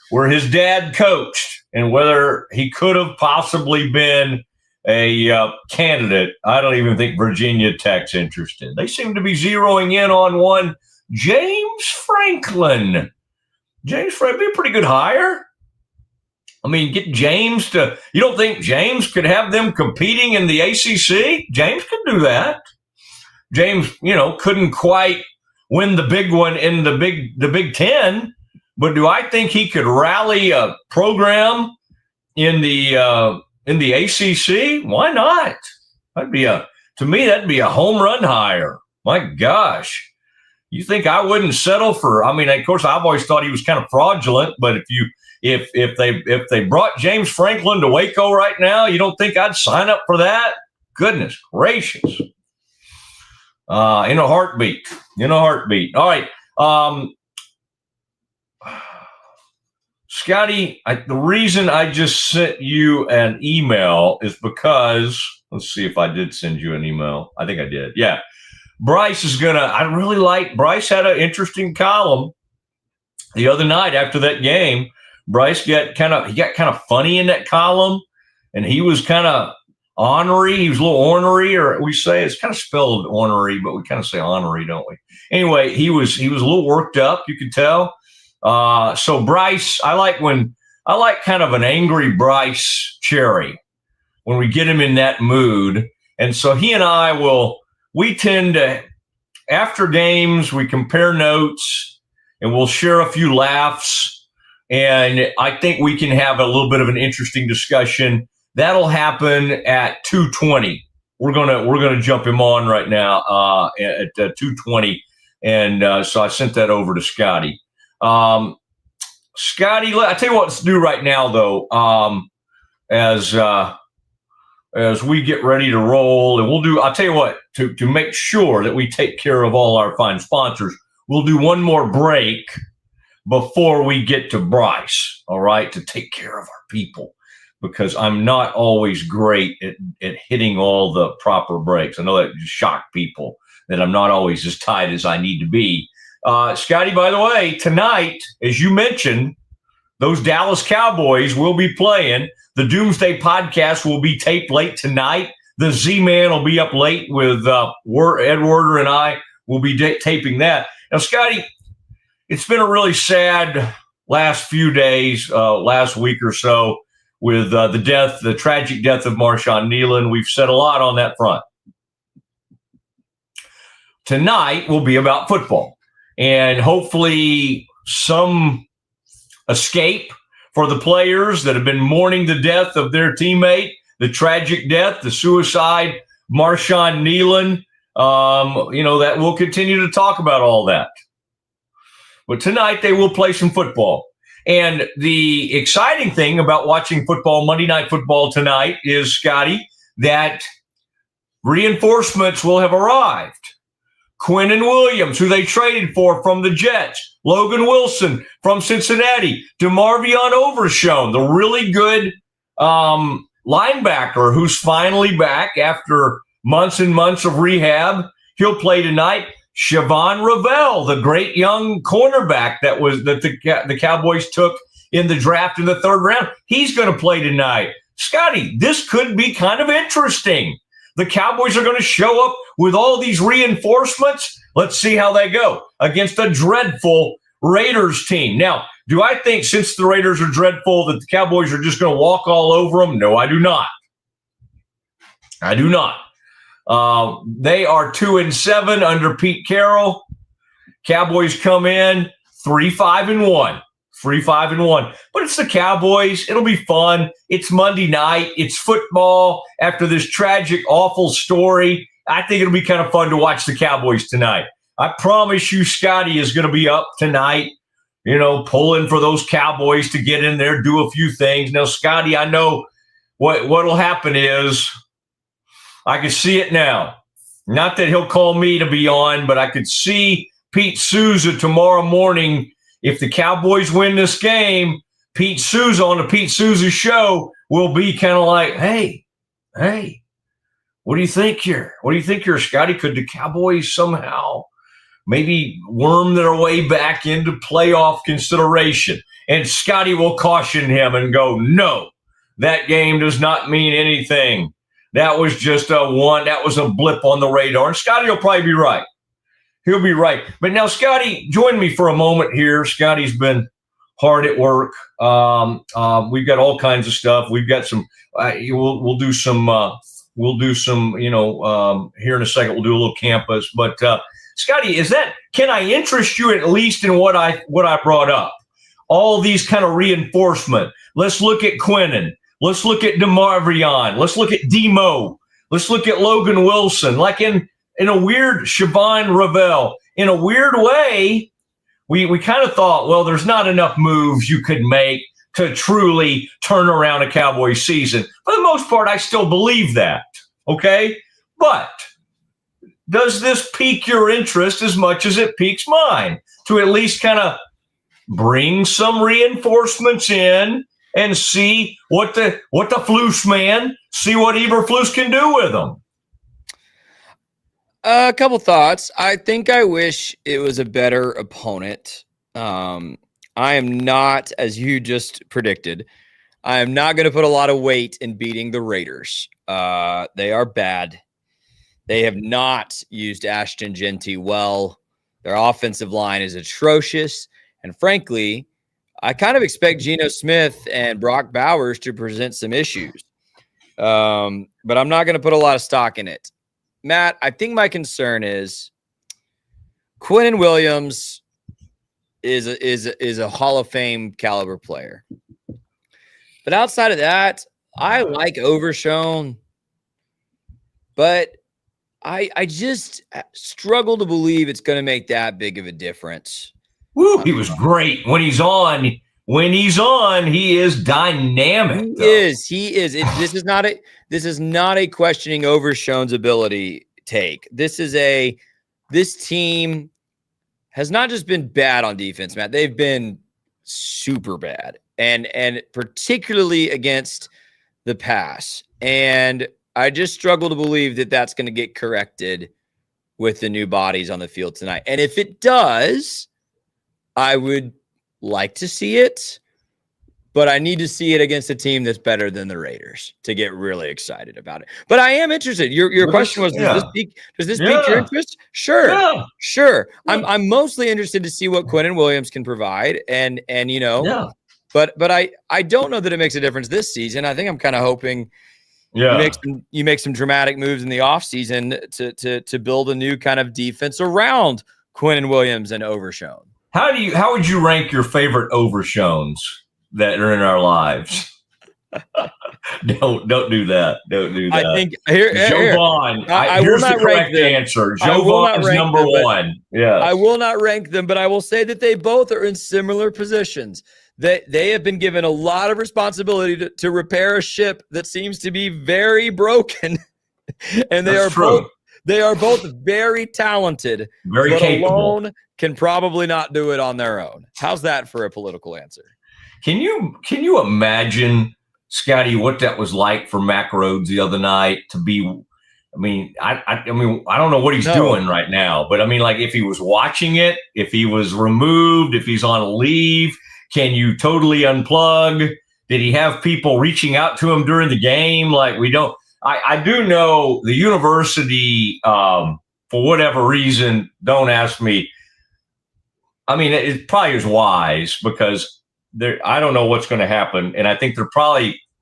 Speaker 1: where his dad coached and whether he could have possibly been a candidate, I don't even think Virginia Tech's interested. They seem to be zeroing in on one James Franklin. James Franklin be a pretty good hire. I mean, get James to – you don't think James could have them competing in the ACC? James could do that. James, couldn't quite win the big one in the Big Ten, but do I think he could rally a program in the ACC? Why not? To me, that'd be a home run hire. My gosh, you think I wouldn't settle for? I mean, of course, I've always thought he was kind of fraudulent, but if they brought James Franklin to Waco right now, you don't think I'd sign up for that? Goodness gracious. In a heartbeat. All right. Scotty, the reason I just sent you an email is because, let's see if I did send you an email. I think I did. Yeah. Bryce Bryce had an interesting column the other night after that game. Bryce got kind of funny in that column, and he was kind of ornery. He was a little ornery, or we say it's kind of spelled ornery, but we kind of say ornery, don't we? Anyway, he was a little worked up. You could tell. So Bryce, I like kind of an angry Bryce Cherry when we get him in that mood. And so he and I we tend to, after games, we compare notes and we'll share a few laughs. And I think we can have a little bit of an interesting discussion. That'll happen at 2:20. We're gonna jump him on right now at 2:20, and so I sent that over to Scotty. Scotty, I tell you what, let's do right now, though, as we get ready to roll, and I'll tell you what, to make sure that we take care of all our fine sponsors, we'll do one more break before we get to Bryce, all right, to take care of our people, because I'm not always great at hitting all the proper breaks. I know that just shocked people that I'm not always as tight as I need to be. Scotty, by the way, tonight, as you mentioned, those Dallas Cowboys will be playing. The Doomsday podcast will be taped late tonight. The Z-Man will be up late with Ed Werder, and I will be taping that. Now, Scotty, it's been a really sad last few days, last week or so, with the tragic death of Marshawn Nealon. We've said a lot on that front. Tonight will be about football, and hopefully some escape for the players that have been mourning the death of their teammate, the tragic death, the suicide, Marshawn Nealon. That we'll continue to talk about all that. But tonight they will play some football. And the exciting thing about watching football, Monday Night Football tonight, is, Scotty, that reinforcements will have arrived. Quinnen Williams, who they traded for from the Jets, Logan Wilson from Cincinnati, DeMarvion Overshown, the really good linebacker who's finally back after months and months of rehab. He'll play tonight. Siobhan Ravel, the great young cornerback that the Cowboys took in the draft in the third round, he's going to play tonight. Scotty, this could be kind of interesting. The Cowboys are going to show up with all these reinforcements. Let's see how they go against a dreadful Raiders team. Now, do I think since the Raiders are dreadful that the Cowboys are just going to walk all over them? No, I do not. I do not. They are 2-7 under Pete Carroll. Cowboys come in 3-5-1. 3-5-1. But it's the Cowboys. It'll be fun. It's Monday night. It's football after this tragic, awful story. I think it'll be kind of fun to watch the Cowboys tonight. I promise you, Scotty is going to be up tonight, pulling for those Cowboys to get in there, do a few things. Now, Scotty, I know what'll happen is I can see it now. Not that he'll call me to be on, but I could see Pete Souza tomorrow morning. If the Cowboys win this game, Pete Souza on the Pete Souza show will be kind of like, hey, what do you think here? What do you think here, Scotty? Could the Cowboys somehow maybe worm their way back into playoff consideration? And Scotty will caution him and go, no, that game does not mean anything. That was just that was a blip on the radar. And Scotty will probably be right. He'll be right. But now, Scotty, join me for a moment here. Scotty's been hard at work. We've got all kinds of stuff. We've got some. We'll do some. Here in a second, we'll do a little campus. But Scotty, can I interest you at least in what I brought up? All these kind of reinforcement. Let's look at Quinnen. Let's look at DeMarvion. Let's look at Demo. Let's look at Logan Wilson. Like in a weird Siobhan Ravel. In a weird way, we kind of thought, well, there's not enough moves you could make to truly turn around a Cowboys season. For the most part, I still believe that, okay? But does this pique your interest as much as it piques mine to at least kind of bring some reinforcements in and see what the Flus man, see what Eberflus can do with them?
Speaker 2: A couple thoughts. I think I wish it was a better opponent. I am not, as you just predicted, I am not going to put a lot of weight in beating the Raiders. They are bad. They have not used Ashton Genty well. Their offensive line is atrocious. And frankly, I kind of expect Geno Smith and Brock Bowers to present some issues. But I'm not going to put a lot of stock in it. Matt, I think my concern is Quinnen Williams is a Hall of Fame caliber player. But outside of that, I like Overshown. But I just struggle to believe it's going to make that big of a difference.
Speaker 1: Woo, he was great when he's on. When he's on, he is dynamic.
Speaker 2: He is. This is not a questioning Overshown's ability take. This team has not just been bad on defense, Matt. They've been super bad, and particularly against the pass. And I just struggle to believe that that's going to get corrected with the new bodies on the field tonight. And if it does, I would like to see it, but I need to see it against a team that's better than the Raiders to get really excited about it. But I am interested. Your question was, does this pique your interest? Sure.
Speaker 1: Yeah.
Speaker 2: Sure. Yeah. I'm mostly interested to see what Quinnen Williams can provide. And but I don't know that it makes a difference this season. I think I'm kind of hoping you make some dramatic moves in the offseason to build a new kind of defense around Quinnen Williams and Overshown.
Speaker 1: How would you rank your favorite Overshowns that are in our lives? Don't do that. Don't do that.
Speaker 2: I think Joe
Speaker 1: Vaughn. Here's the correct answer. Joe Vaughn is number one. Yeah.
Speaker 2: I will not rank them, but I will say that they both are in similar positions. They have been given a lot of responsibility to repair a ship that seems to be very broken, and they are both very talented,
Speaker 1: very
Speaker 2: but
Speaker 1: capable.
Speaker 2: Alone can probably not do it on their own. How's that for a political answer?
Speaker 1: Can you imagine, Scotty, what that was like for Mack Rhodes the other night to be? I mean, I don't know what he's doing right now, but I mean, like if he was watching it, if he was removed, if he's on leave, can you totally unplug? Did he have people reaching out to him during the game? Like we don't. I do know the university, for whatever reason, don't ask me. I mean, it probably is wise because I don't know what's going to happen. And I think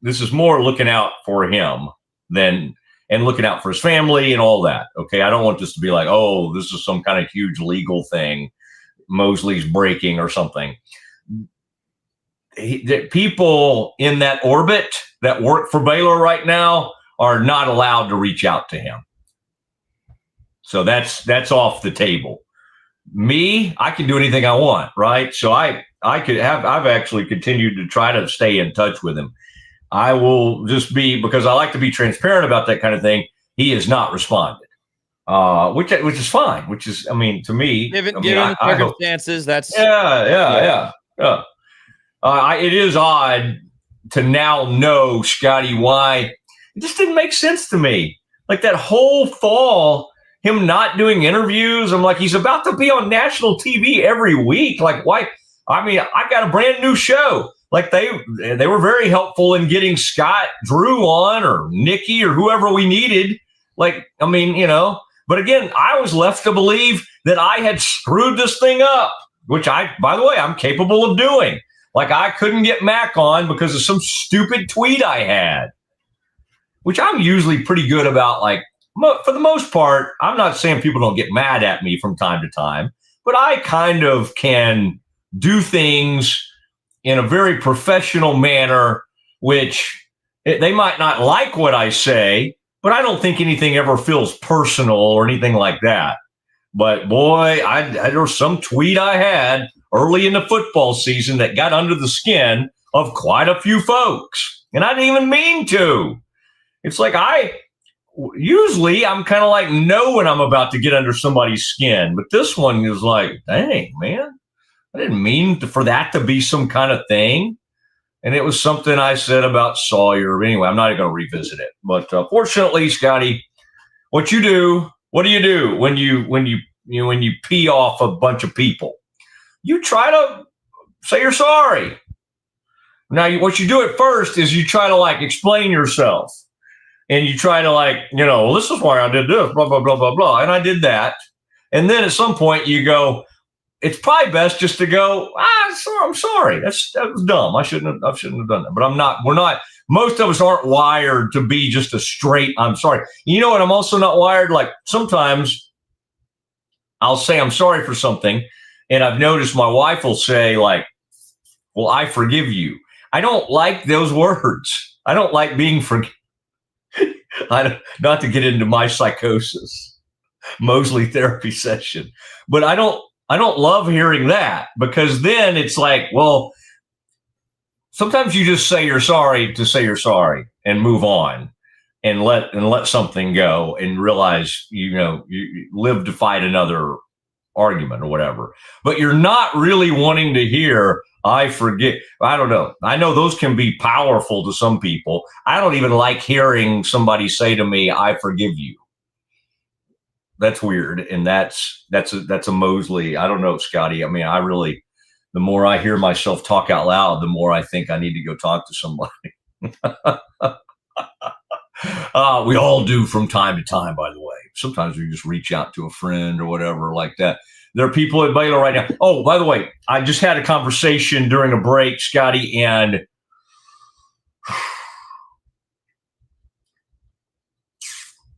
Speaker 1: this is more looking out for him and looking out for his family and all that. Okay. I don't want this to be like, oh, this is some kind of huge legal thing Mosley's breaking or something. The people in that orbit that work for Baylor right now are not allowed to reach out to him. So that's off the table. Me, I can do anything I want, right? So I've actually continued to try to stay in touch with him. I will just because I like to be transparent about that kind of thing. He has not responded, which is fine. Which is, I mean, to me,
Speaker 2: given the circumstances, that's
Speaker 1: yeah. It is odd to now know, Scotty, why it just didn't make sense to me. Like that whole fall, him not doing interviews. I'm like, he's about to be on national TV every week. Like, why? I mean, I got a brand new show. Like they were very helpful in getting Scott Drew on or Nikki or whoever we needed. Like, I mean, but again, I was left to believe that I had screwed this thing up, which by the way, I'm capable of doing. Like I couldn't get Mac on because of some stupid tweet I had, which I'm usually pretty good about. Like for the most part, I'm not saying people don't get mad at me from time to time, but I kind of can do things in a very professional manner, which they might not like what I say, but I don't think anything ever feels personal or anything like that. But boy, there was some tweet I had early in the football season that got under the skin of quite a few folks. And I didn't even mean to. It's like usually I'm kind of like know when I'm about to get under somebody's skin. But this one is like, dang, man, I didn't mean for that to be some kind of thing. And it was something I said about Sawyer. Anyway, I'm not even going to revisit it. But fortunately, Scotty, what do you do when you pee off a bunch of people? You try to say you're sorry. Now, what you do at first is you try to like explain yourself, and you try to like, well, this is why I did this, blah blah blah blah blah, and I did that. And then at some point you go, it's probably best just to go, I'm sorry, that was dumb. I shouldn't have done that. But I'm not. We're not. Most of us aren't wired to be just a straight, I'm sorry. You know what? I'm also not wired. Like sometimes I'll say I'm sorry for something. And I've noticed my wife will say like, well, I forgive you. I don't like those words. I don't like being forgiven. Not to get into my psychosis, Mosley therapy session, but I don't I don't love hearing that, because then it's like, well, sometimes you just say you're sorry to say you're sorry and move on and let something go and realize, you live to fight another argument or whatever. But you're not really wanting to hear, I forget. I don't know. I know those can be powerful to some people. I don't even like hearing somebody say to me, I forgive you. That's weird. And that's a Mosley. I don't know, Scotty. I mean, the more I hear myself talk out loud, the more I think I need to go talk to somebody. We all do from time to time, by the way. Sometimes we just reach out to a friend or whatever like that. There are people at Baylor right now. Oh, by the way, I just had a conversation during a break, Scotty, and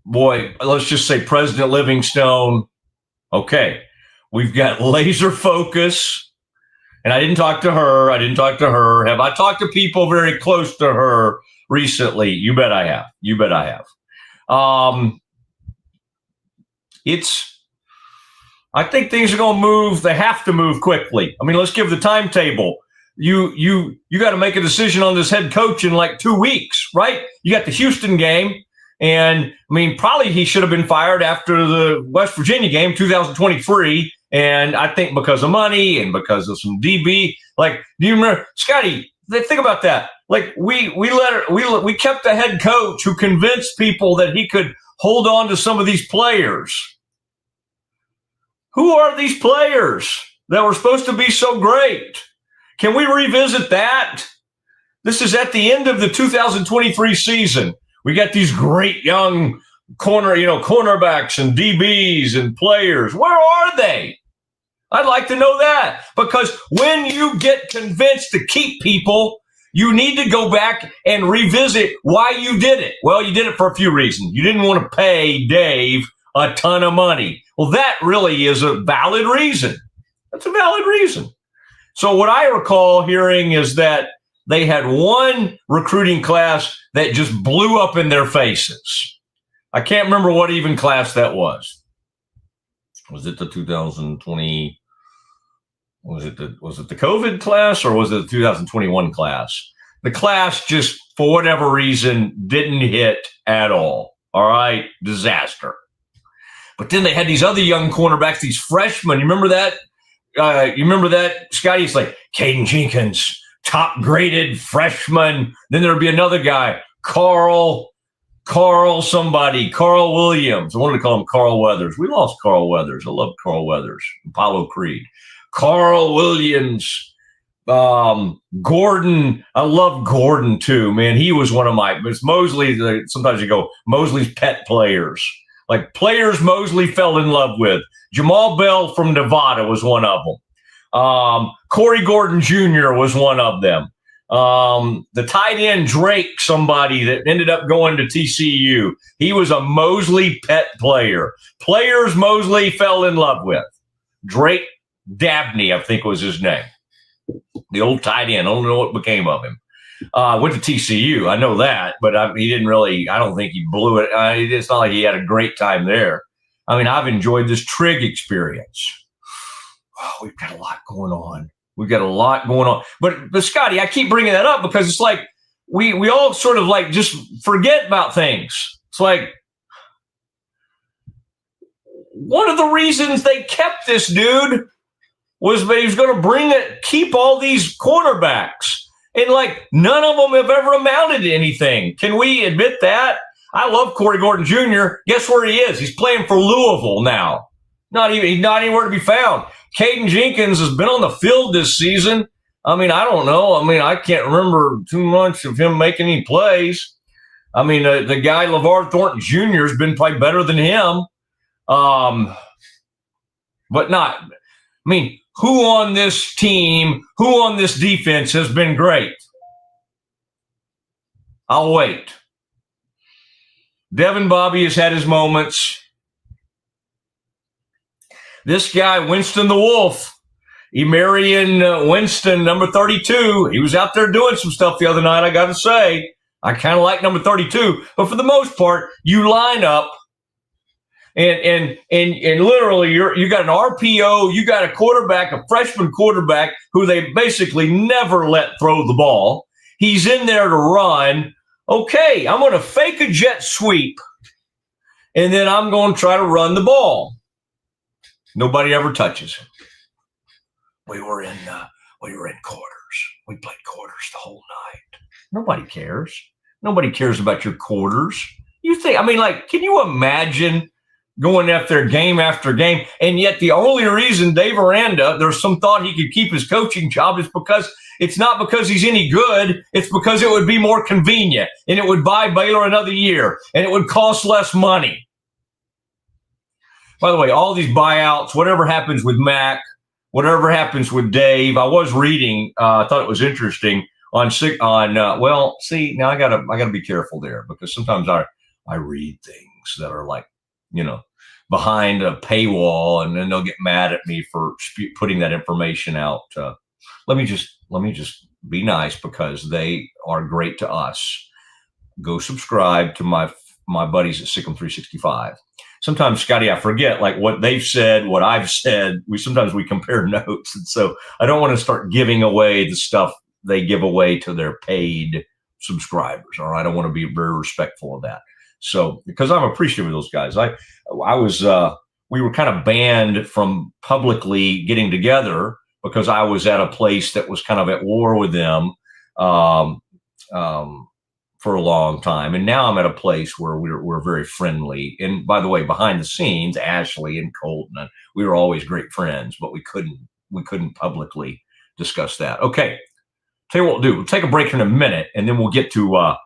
Speaker 1: boy, let's just say President Livingstone. Okay, we've got laser focus, and I didn't talk to her. Have I talked to people very close to her recently? You bet I have. I think things are going to move. They have to move quickly. I mean, let's give the timetable. You got to make a decision on this head coach in like 2 weeks, right? You got the Houston game. And I mean, probably he should have been fired after the West Virginia game, 2023. And I think because of money and because of some DB, like, do you remember, Scotty, think about that. Like we kept the head coach who convinced people that he could hold on to some of these players. Who are these players that were supposed to be so great? Can we revisit that? This is at the end of the 2023 season. We got these great young cornerbacks and DBs and players. Where are they? I'd like to know that, because when you get convinced to keep people, you need to go back and revisit why you did it. Well, you did it for a few reasons. You didn't want to pay Dave a ton of money. Well, that really is a valid reason. That's a valid reason. So what I recall hearing is that they had one recruiting class that just blew up in their faces. I can't remember what even class that was. Was it the 2020? Was it the COVID class, or was it the 2021 class? The class just, for whatever reason, didn't hit at all. All right, disaster. But then they had these other young cornerbacks, these freshmen. You remember that? Scotty? It's like Caden Jenkins, top graded freshman. Then there'd be another guy, Carl Williams. I wanted to call him Carl Weathers. We lost Carl Weathers. I love Carl Weathers. Apollo Creed. Carl Williams. Gordon. I love Gordon too, man. He was one of it's Mosley. Sometimes you go, Mosley's pet players. Like players Mosley fell in love with. Jamal Bell from Nevada was one of them. Corey Gordon Jr. was one of them. The tight end Drake, somebody that ended up going to TCU. He was a Mosley pet player. Players Mosley fell in love with. Drake Dabney, I think was his name. The old tight end. I don't know what became of him. Went to TCU. I know that, but he didn't really, I don't think he blew it. It's not like he had a great time there. I mean, I've enjoyed this Trig experience. Oh, we've got a lot going on. But Scotty, I keep bringing that up because it's like we all sort of like just forget about things. It's like one of the reasons they kept this dude was that he was going to keep all these cornerbacks. And like none of them have ever amounted to anything. Can we admit that? I love Corey Gordon Jr. Guess where he is? He's playing for Louisville now. He's not anywhere to be found. Caden Jenkins has been on the field this season. I mean, I don't know. I mean, I can't remember too much of him making any plays. I mean, the guy LeVar Thornton Jr. has been probably better than him. But not. I mean, who on this team, who on this defense has been great? I'll wait. Devin Bobby has had his moments. This guy, Winston the Wolf, Emarian Winston, number 32, he was out there doing some stuff the other night, I got to say. I kind of like number 32. But for the most part, you line up And literally, you got an RPO, you got a quarterback, a freshman quarterback who they basically never let throw the ball. He's in there to run. Okay, I'm going to fake a jet sweep, and then I'm going to try to run the ball. Nobody ever touches him. We were in quarters. We played quarters the whole night. Nobody cares. Nobody cares about your quarters. Can you imagine going after game after game? And yet the only reason Dave Aranda, there's some thought he could keep his coaching job, is because it's not because he's any good. It's because it would be more convenient and it would buy Baylor another year and it would cost less money. By the way, all these buyouts, whatever happens with Mac, whatever happens with Dave, I was reading, I thought it was interesting now I gotta be careful there, because sometimes I read things that are like, behind a paywall, and then they'll get mad at me for putting that information out. Let me just be nice, because they are great to us. Go subscribe to my buddies at Siegmund 365. Sometimes, Scotty, I forget like what they've said, what I've said. We compare notes, and so I don't want to start giving away the stuff they give away to their paid subscribers. All right, I want to be very respectful of that. So, because I'm appreciative of those guys, we were kind of banned from publicly getting together because I was at a place that was kind of at war with them for a long time, and now I'm at a place where we're very friendly. And by the way, behind the scenes, Ashley and Colton, we were always great friends, but we couldn't publicly discuss that. Okay, tell you what we'll do. We'll take a break in a minute, and then we'll get to our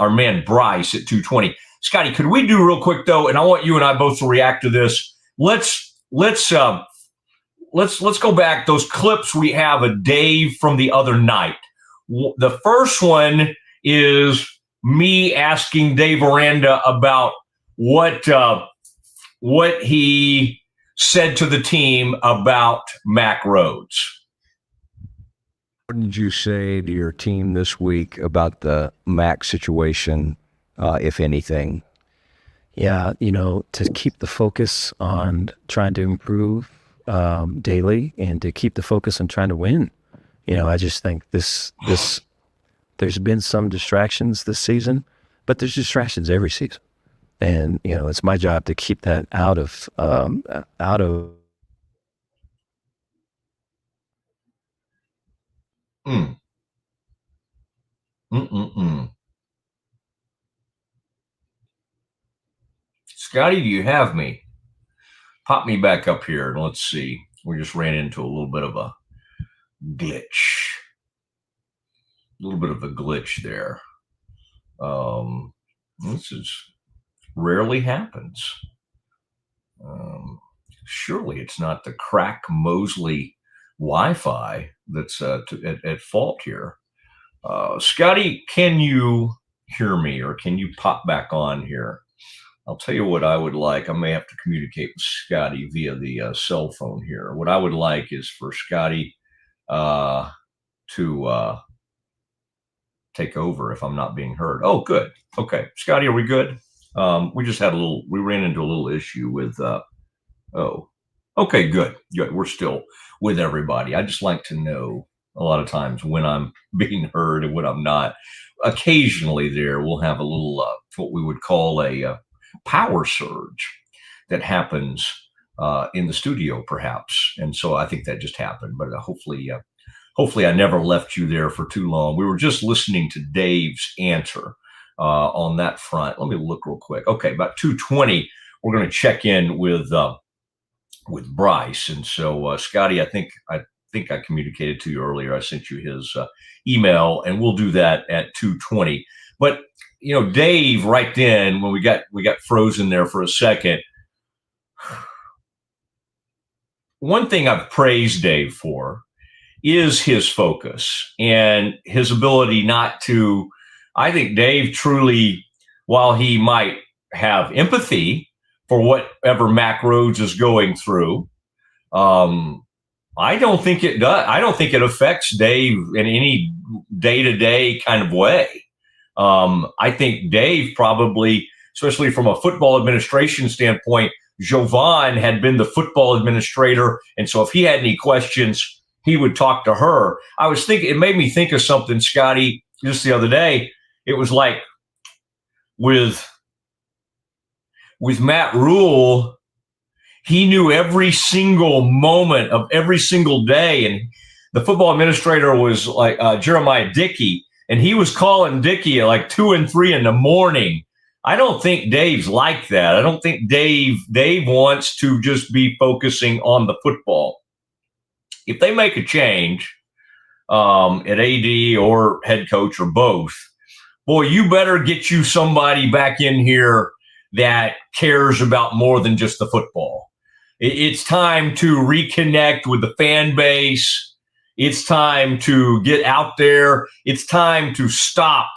Speaker 1: man Bryce at 2:20. Scotty, could we do real quick though? And I want you and I both to react to this. Let's go back. Those clips we have of Dave from the other night. The first one is me asking Dave Aranda about what he said to the team about Mac Rhodes.
Speaker 17: What did you say to your team this week about the Mac situation, if anything?
Speaker 18: Yeah, to keep the focus on trying to improve daily, and to keep the focus on trying to win. I just think this there's been some distractions this season, but there's distractions every season. And, it's my job to keep that out of
Speaker 1: Scotty, do you have me? Pop me back up here and let's see. We just ran into a little bit of a glitch. There. This rarely happens. Surely it's not the crack Mosley Wi-Fi that's at fault here. Scotty, can you hear me, or can you pop back on here? I'll tell you what I would like. I may have to communicate with Scotty via the cell phone here. What I would like is for Scotty to take over if I'm not being heard. Oh, good. Okay. Scotty, are we good? We ran into a little issue with, okay, good. We're still with everybody. I just like to know a lot of times when I'm being heard and when I'm not. Occasionally we'll have a little, what we would call a power surge that happens in the studio perhaps. And so I think that just happened, but hopefully I never left you there for too long. We were just listening to Dave's answer on that front. Let me look real quick. Okay, about 2:20, we're going to check in with Bryce. And so, Scotty, I think I communicated to you earlier. I sent you his email, and we'll do that at 2:20. But Dave, right then when we got frozen there for a second. One thing I've praised Dave for is his focus and his ability not to. I think Dave truly, while he might have empathy for whatever Mac Rhodes is going through, I don't think it does. I don't think it affects Dave in any day-to-day kind of way. I think Dave probably especially from a football administration standpoint, Jovan had been the football administrator. And so if he had any questions, he would talk to her. I was thinking, it made me think of something, Scotty, just the other day. It was like with Matt Rule, he knew every single moment of every single day. And the football administrator was like Jeremiah Dickey, and he was calling Dickey at like 2 and 3 in the morning. I don't think Dave's like that. I don't think Dave wants to just be focusing on the football. If they make a change at AD or head coach or both, boy, you better get you somebody back in here that cares about more than just the football. It's time to reconnect with the fan base. It's time to get out there. It's time to stop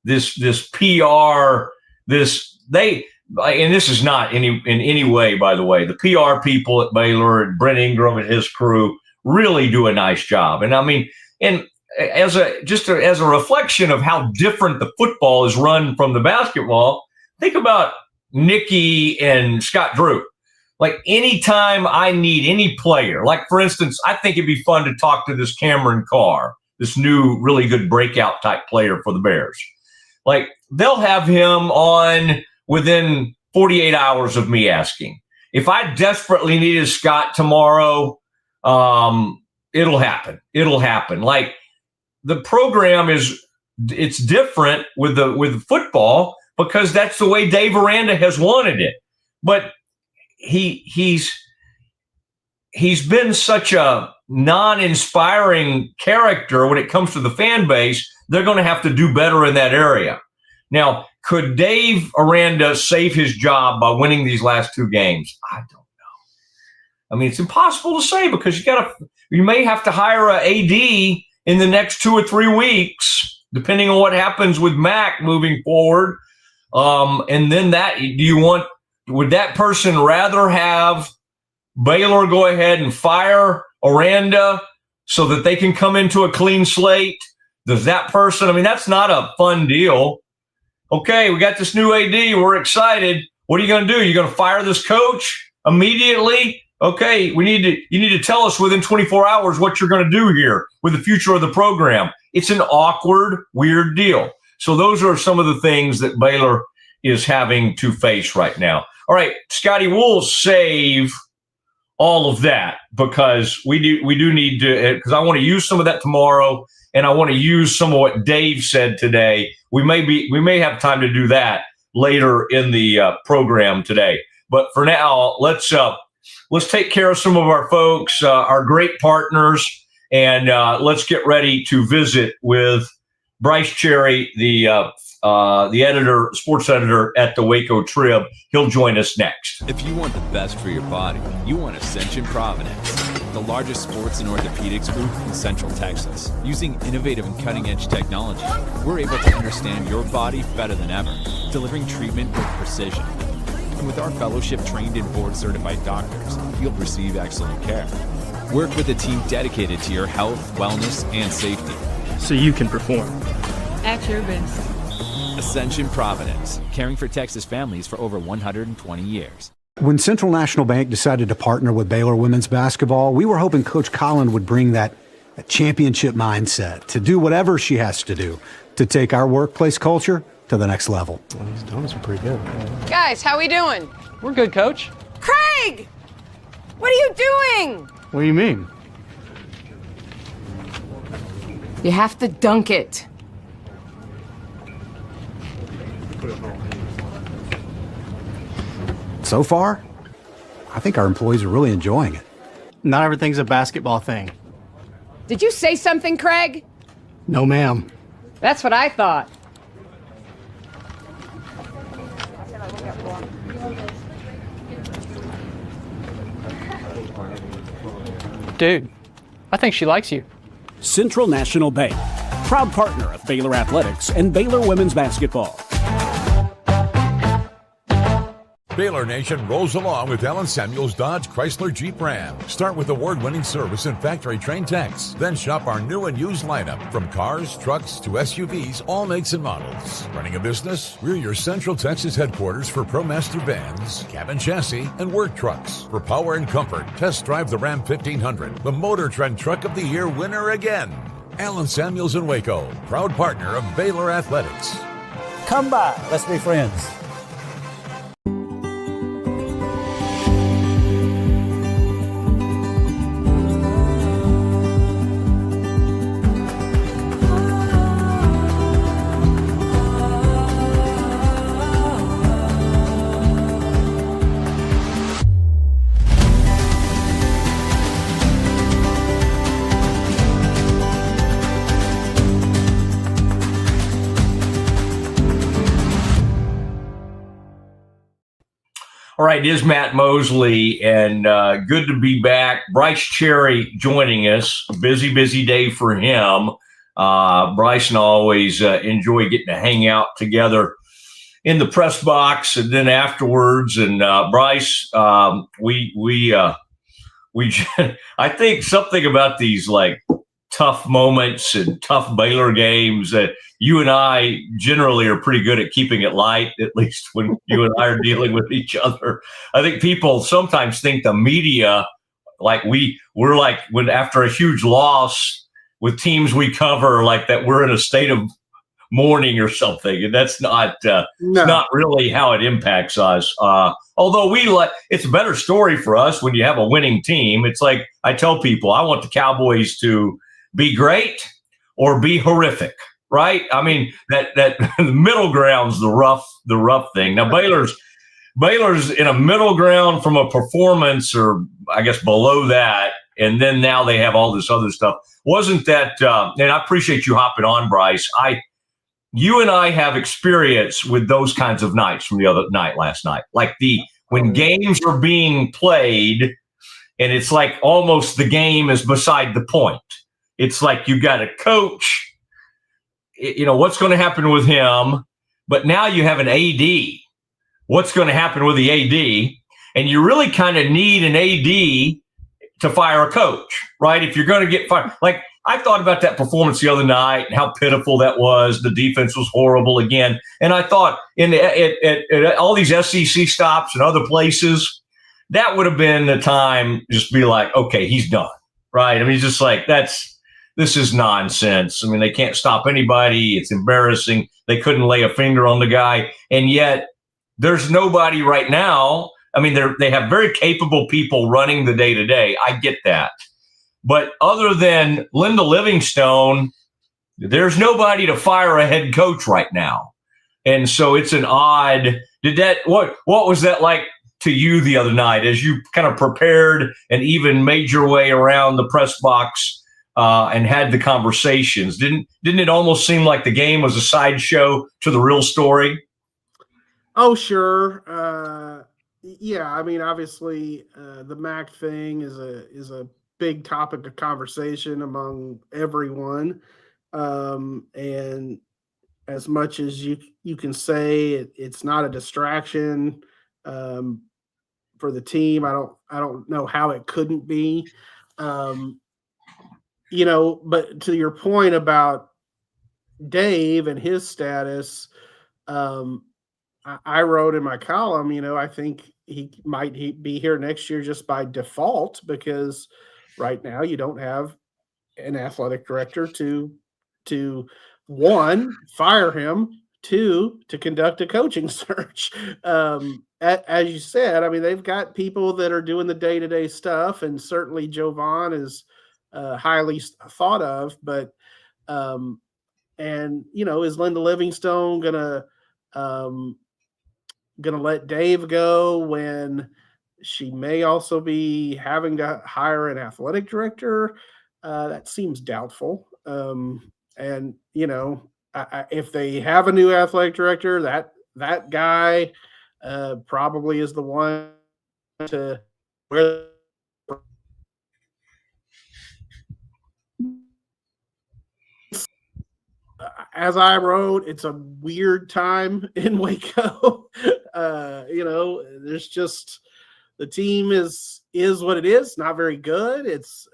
Speaker 1: this PR. And this is not in any way, by the way, the PR people at Baylor and Brent Ingram and his crew really do a nice job. And I mean, and as a reflection of how different the football is run from the basketball, think about Nikki and Scott Drew. Like anytime I need any player, like for instance, I think it'd be fun to talk to this Cameron Carr, this new really good breakout type player for the Bears. Like they'll have him on within 48 hours of me asking. If I desperately needed Scott tomorrow, it'll happen. It'll happen. Like the program it's different with football because that's the way Dave Aranda has wanted it. But he's been such a non-inspiring character when it comes to the fan base. They're going to have to do better in that area. Now, could Dave Aranda save his job by winning these last 2 games? I don't know. I mean, it's impossible to say because you may have to hire a AD in the next 2 or 3 weeks, depending on what happens with Mac moving forward. And then would that person rather have Baylor go ahead and fire Aranda so that they can come into a clean slate? Does that person, I mean, that's not a fun deal. Okay, we got this new AD. We're excited. What are you going to do? You're going to fire this coach immediately? Okay, you need to tell us within 24 hours what you're going to do here with the future of the program. It's an awkward, weird deal. So those are some of the things that Baylor is having to face right now. All right, Scotty, we'll save all of that because we do need to, because I want to use some of that tomorrow, and I want to use some of what Dave said today. We may have time to do that later in the program today. But for now, let's take care of some of our folks, our great partners, and let's get ready to visit with Bryce Cherry, the editor, sports editor at the Waco Trib. He'll join us next.
Speaker 9: If you want the best for your body, you want Ascension Providence, the largest sports and orthopedics group in Central Texas. Using innovative and cutting-edge technology, we're able to understand your body better than ever, delivering treatment with precision. And with our fellowship-trained and board-certified doctors, you'll receive excellent care. Work with a team dedicated to your health, wellness, and safety.
Speaker 10: So you can perform.
Speaker 11: At your best.
Speaker 9: Ascension Providence, caring for Texas families for over 120 years.
Speaker 12: When Central National Bank decided to partner with Baylor women's basketball, we were hoping Coach Colin would bring that championship mindset to do whatever she has to do to take our workplace culture to the next level.
Speaker 18: Well, these donuts are pretty good.
Speaker 11: Guys, how we doing?
Speaker 10: We're good, Coach.
Speaker 11: Craig! What are you doing?
Speaker 18: What do you mean?
Speaker 3: You have to dunk it.
Speaker 12: So far, I think our employees are really enjoying it.
Speaker 10: Not everything's a basketball thing.
Speaker 11: Did you say something, Craig?
Speaker 10: No, ma'am.
Speaker 11: That's what I thought.
Speaker 10: Dude, I think she likes you.
Speaker 13: Central National Bank, proud partner of Baylor Athletics and Baylor Women's Basketball.
Speaker 14: Baylor Nation rolls along with Alan Samuels Dodge Chrysler Jeep Ram. Start with award-winning service and factory-trained techs. Then shop our new and used lineup from cars, trucks to SUVs, all makes and models. Running a business? We're your Central Texas headquarters for ProMaster vans, cabin chassis, and work trucks. For power and comfort, test drive the Ram 1500, the Motor Trend Truck of the Year winner again. Alan Samuels in Waco, proud partner of Baylor Athletics.
Speaker 19: Come by, let's be friends.
Speaker 1: All right, it is Matt Mosley, and good to be back. Bryce Cherry joining us. A busy day for him. Bryce and I always enjoy getting to hang out together in the press box and then afterwards. And Bryce, we I think something about these like tough moments and tough Baylor games that you and I generally are pretty good at keeping it light, at least when you and I are dealing with each other. I think people sometimes think the media, like we're like when after a huge loss with teams we cover, like that we're in a state of mourning or something, and that's not not really how it impacts us. Although it's a better story for us when you have a winning team. It's like I tell people, I want the Cowboys to be great or be horrific, right? I mean, that the middle ground's the rough thing. Now Baylor's in a middle ground from a performance, or I guess below that, and then now they have all this other stuff. Wasn't that? And I appreciate you hopping on, Bryce. You and I have experience with those kinds of nights from the other night last night, like when games are being played, and it's like almost the game is beside the point. It's like you got a coach, what's going to happen with him? But now you have an AD. What's going to happen with the AD? And you really kind of need an AD to fire a coach, right? If you're going to get fired. Like, I thought about that performance the other night and how pitiful that was. The defense was horrible again. And I thought at all these SEC stops and other places, that would have been the time just be like, okay, he's done, right? I mean, it's just like, this is nonsense. I mean, they can't stop anybody. It's embarrassing. They couldn't lay a finger on the guy. And yet there's nobody right now. I mean, they have very capable people running the day-to-day. I get that. But other than Linda Livingstone, there's nobody to fire a head coach right now. And so it's an odd – what was that like to you the other night as you kind of prepared and even made your way around the press box and had the conversations? Didn't it almost seem like the game was a sideshow to the real story?
Speaker 20: Oh, sure. Yeah, I mean, obviously, the MAC thing is a big topic of conversation among everyone, and as much as you can say it's not a distraction for the team, I don't know how it couldn't be. But to your point about Dave and his status, I wrote in my column, I think he might be here next year just by default, because right now you don't have an athletic director to one, fire him, two, to conduct a coaching search. As you said, I mean, they've got people that are doing the day-to-day stuff, and certainly Jovan is highly thought of, but is Linda Livingstone gonna let Dave go when she may also be having to hire an athletic director? That seems doubtful. If they have a new athletic director, that guy probably is the one to where. As I wrote, it's a weird time in Waco. There's There's just the team is what it is. Not very good. It's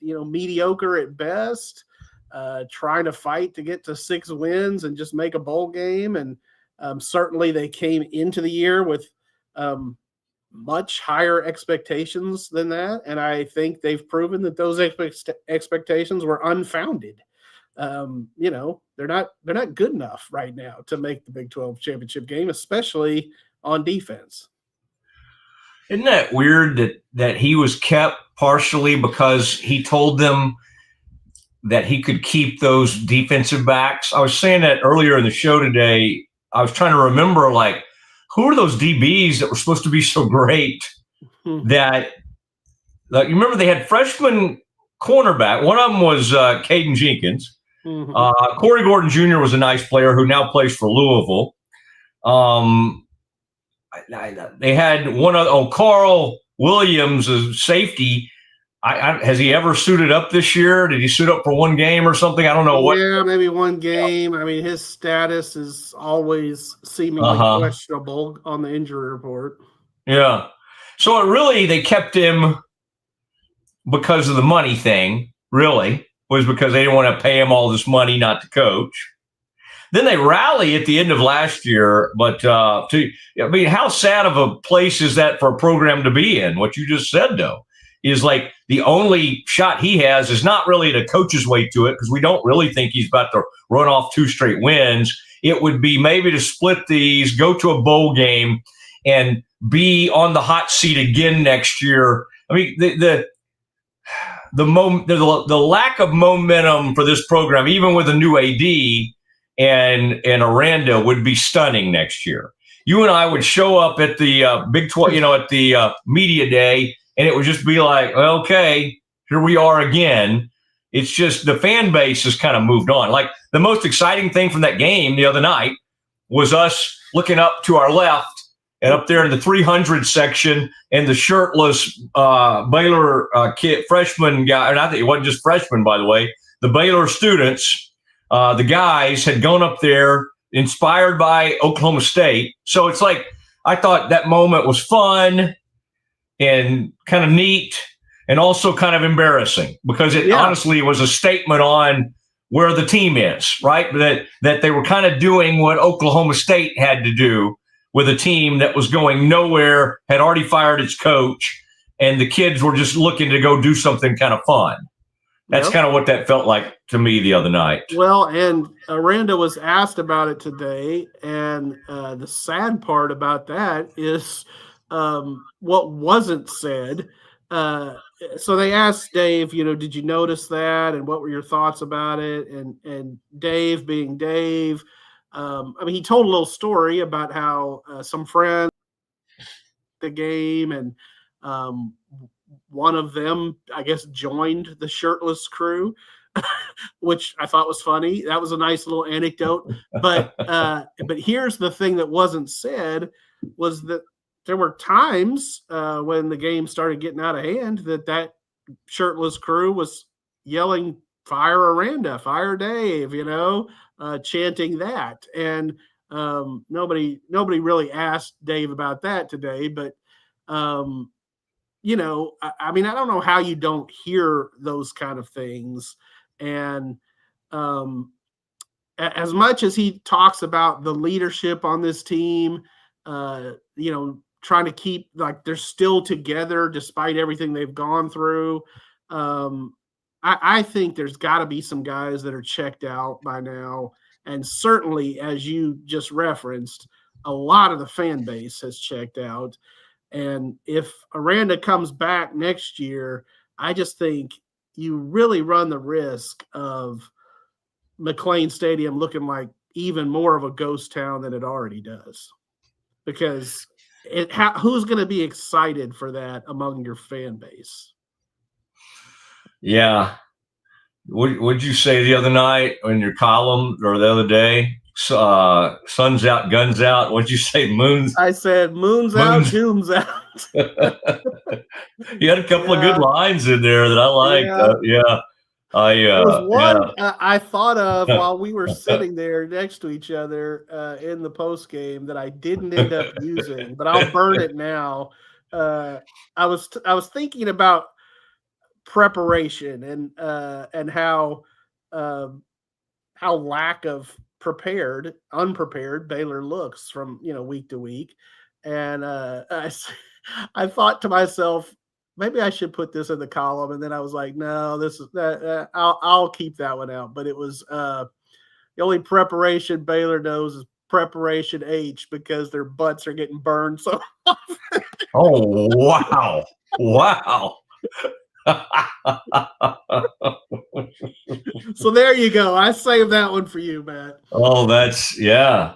Speaker 20: mediocre at best. Trying to fight to get to 6 wins and just make a bowl game. And certainly they came into the year with much higher expectations than that. And I think they've proven that those expectations were unfounded. They're not good enough right now to make the Big 12 championship game, especially on defense.
Speaker 1: Isn't that weird that he was kept partially because he told them that he could keep those defensive backs? I was saying that earlier in the show today. I was trying to remember, like, who are those DBs that were supposed to be so great that, like, you remember they had freshman cornerback. One of them was Caden Jenkins. Corey Gordon Jr. was a nice player who now plays for Louisville. They had one other, Carl Williams, a safety. Has he ever suited up this year? Did he suit up for one game or something? I don't know what.
Speaker 20: Yeah, maybe one game. I mean, his status is always seemingly questionable on the injury report.
Speaker 1: Yeah. So they kept him because of the money thing, really, was because they didn't want to pay him all this money not to coach. Then they rally at the end of last year. But, how sad of a place is that for a program to be in? What you just said, though, is like the only shot he has is not really to coach his way to it, because we don't really think he's about to run off 2 straight wins. It would be maybe to split these, go to a bowl game, and be on the hot seat again next year. I mean, the lack of momentum for this program, even with a new AD and Aranda, would be stunning next year. You and I would show up at the Big 12, at the media day, and it would just be like, okay, here we are again. It's just the fan base has kind of moved on. Like, the most exciting thing from that game the other night was us looking up to our left and up there in the 300 section, and the shirtless Baylor kid, freshman guy, and I think it wasn't just freshman, by the way, the Baylor students, the guys had gone up there inspired by Oklahoma State. So it's like, I thought that moment was fun and kind of neat, and also kind of embarrassing, because it honestly was a statement on where the team is, right? That they were kind of doing what Oklahoma State had to do with a team that was going nowhere, had already fired its coach, and the kids were just looking to go do something kind of fun. That's kind of what that felt like to me the other night.
Speaker 20: Well, and Aranda was asked about it today, and the sad part about that is what wasn't said. So they asked Dave, did you notice that, and what were your thoughts about it? And Dave, being Dave, he told a little story about how some friends the game, and one of them, I guess, joined the shirtless crew, which I thought was funny. That was a nice little anecdote. But here's the thing that wasn't said, was that there were times when the game started getting out of hand that shirtless crew was yelling, "Fire Aranda, fire Dave," chanting that. And nobody really asked Dave about that today. But, I don't know how you don't hear those kind of things. And as much as he talks about the leadership on this team, trying to keep, like, they're still together despite everything they've gone through. I think there's got to be some guys that are checked out by now. And certainly, as you just referenced, a lot of the fan base has checked out. And if Aranda comes back next year, I just think you really run the risk of McLean Stadium looking like even more of a ghost town than it already does. Because who's going to be excited for that among your fan base?
Speaker 1: Yeah. What'd you say the other night in your column, or the other day? Sun's out, guns out. What'd you say? Moons?
Speaker 20: I said moon's out, doom's out.
Speaker 1: You had a couple of good lines in there that I liked.
Speaker 20: There was one
Speaker 1: yeah.
Speaker 20: I thought of while we were sitting there next to each other in the post game that I didn't end up using, but I'll burn it now. I was thinking about preparation and how lack of unprepared Baylor looks from week to week, and I thought to myself, maybe I should put this in the column, and then I was like, no, this is I'll keep that one out. But it was the only preparation Baylor knows is preparation H because their butts are getting burned so often.
Speaker 1: Oh wow. Wow.
Speaker 20: So there you go. I saved that one for you, Matt.
Speaker 1: Oh, that's yeah.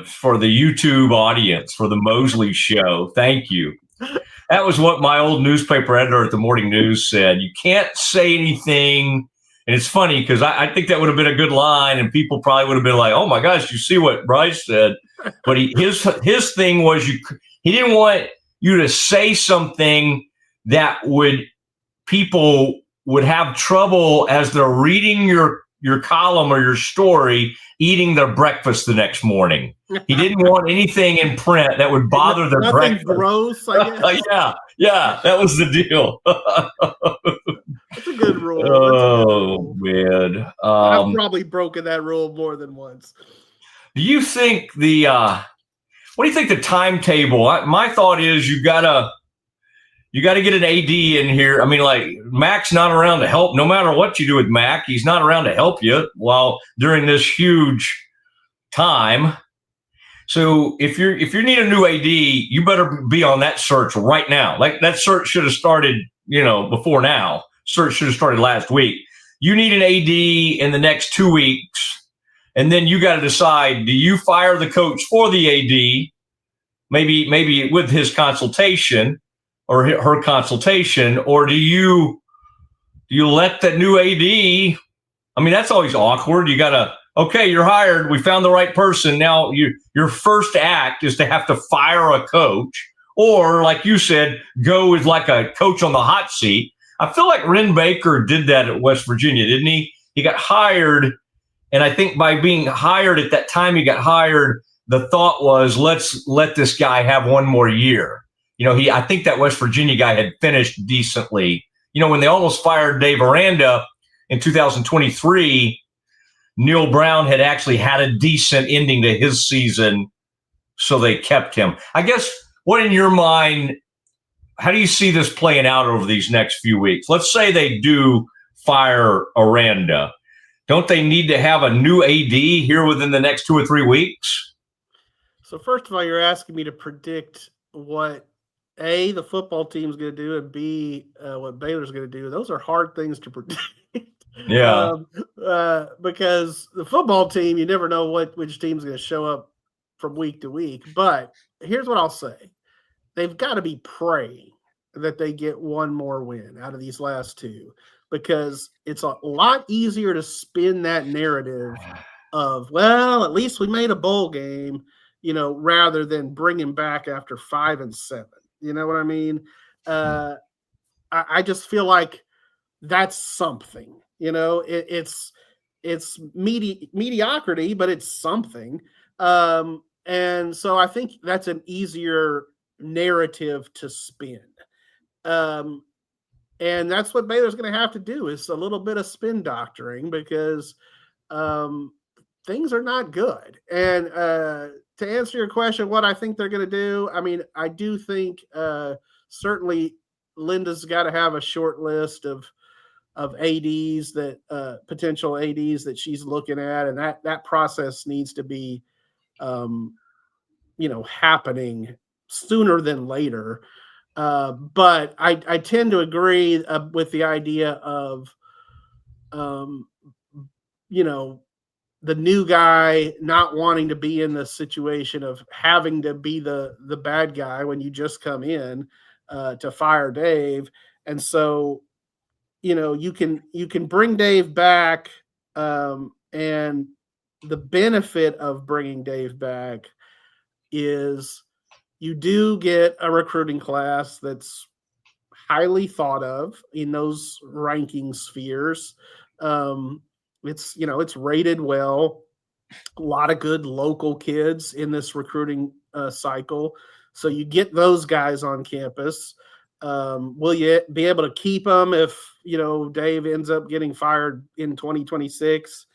Speaker 1: For the YouTube audience, for the Mosley show. Thank you. That was what my old newspaper editor at the Morning News said. You can't say anything. And it's funny because I think that would have been a good line, and people probably would have been like, "Oh my gosh, you see what Bryce said?" But his thing was he didn't want you to say something that people would have trouble as they're reading your column or your story, eating their breakfast the next morning. He didn't want anything in print that would bother their
Speaker 20: Nothing
Speaker 1: breakfast.
Speaker 20: gross, I guess.
Speaker 1: Yeah, that was the deal.
Speaker 20: That's a good rule.
Speaker 1: Oh man,
Speaker 20: I've probably broken that rule more than once.
Speaker 1: do you think what do you think the timetable? My thought is you gotta get an AD in here. I mean, like Mac's not around to help. No matter what you do with Mac, he's not around to help you during this huge time. So if you need a new AD, you better be on that search right now. Like that search should have started, before now. Search should have started last week. You need an AD in the next 2 weeks, and then you got to decide: do you fire the coach for the AD, maybe with his consultation or her consultation, or do you let that new AD? I mean, that's always awkward. You got to. Okay, you're hired. We found the right person. Now your first act is to have to fire a coach, or like you said, go with like a coach on the hot seat. I feel like Ren Baker did that at West Virginia, didn't he? He got hired, and I think by being hired at that time, he got hired. The thought was, let's let this guy have one more year. I think that West Virginia guy had finished decently. When they almost fired Dave Aranda in 2023. Neil Brown had actually had a decent ending to his season, so they kept him. I guess, what in your mind, how do you see this playing out over these next few weeks? Let's say they do fire Aranda. Don't they need to have a new AD here within the next 2 or 3 weeks?
Speaker 20: So first of all, you're asking me to predict what A, the football team's going to do, and B, what Baylor's going to do. Those are hard things to predict.
Speaker 1: Yeah.
Speaker 20: Because the football team, you never know which team's going to show up from week to week. But here's what I'll say. They've got to be praying that they get one more win out of these last two, because it's a lot easier to spin that narrative of, well, at least we made a bowl game, rather than bring him back after 5-7. You know what I mean? I just feel like that's something. It's mediocrity, but it's something. And so I think that's an easier narrative to spin. And that's what Baylor's going to have to do, is a little bit of spin doctoring, because things are not good. And to answer your question, what I think they're going to do, I mean, I do think certainly Linda's got to have a short list of ADs that potential ADs that she's looking at, and that process needs to be happening sooner than later. But I tend to agree with the idea of the new guy not wanting to be in the situation of having to be the bad guy when you just come in to fire Dave. And so you can bring Dave back, and the benefit of bringing Dave back is you do get a recruiting class that's highly thought of in those ranking spheres. It's rated well. A lot of good local kids in this recruiting cycle. So you get those guys on campus. Will you be able to keep them if, Dave ends up getting fired in 2026?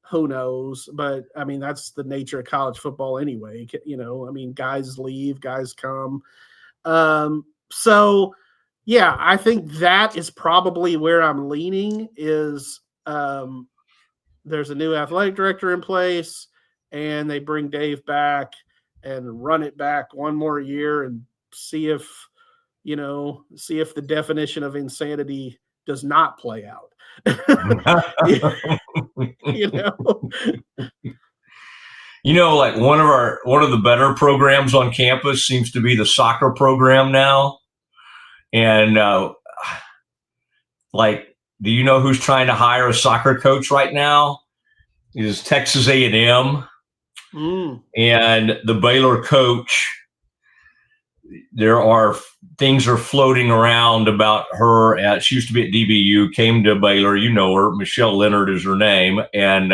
Speaker 20: Who knows? But, I mean, that's the nature of college football anyway. Guys leave, guys come. So, yeah, I think that is probably where I'm leaning is there's a new athletic director in place, and they bring Dave back and run it back one more year and see if the definition of insanity does not play out.
Speaker 1: Like one of the better programs on campus seems to be the soccer program now. And do you know who's trying to hire a soccer coach right now? It is Texas A&M. And the Baylor coach, things are floating around about her. She used to be at DBU, came to Baylor. You know her. Michelle Leonard is her name. And,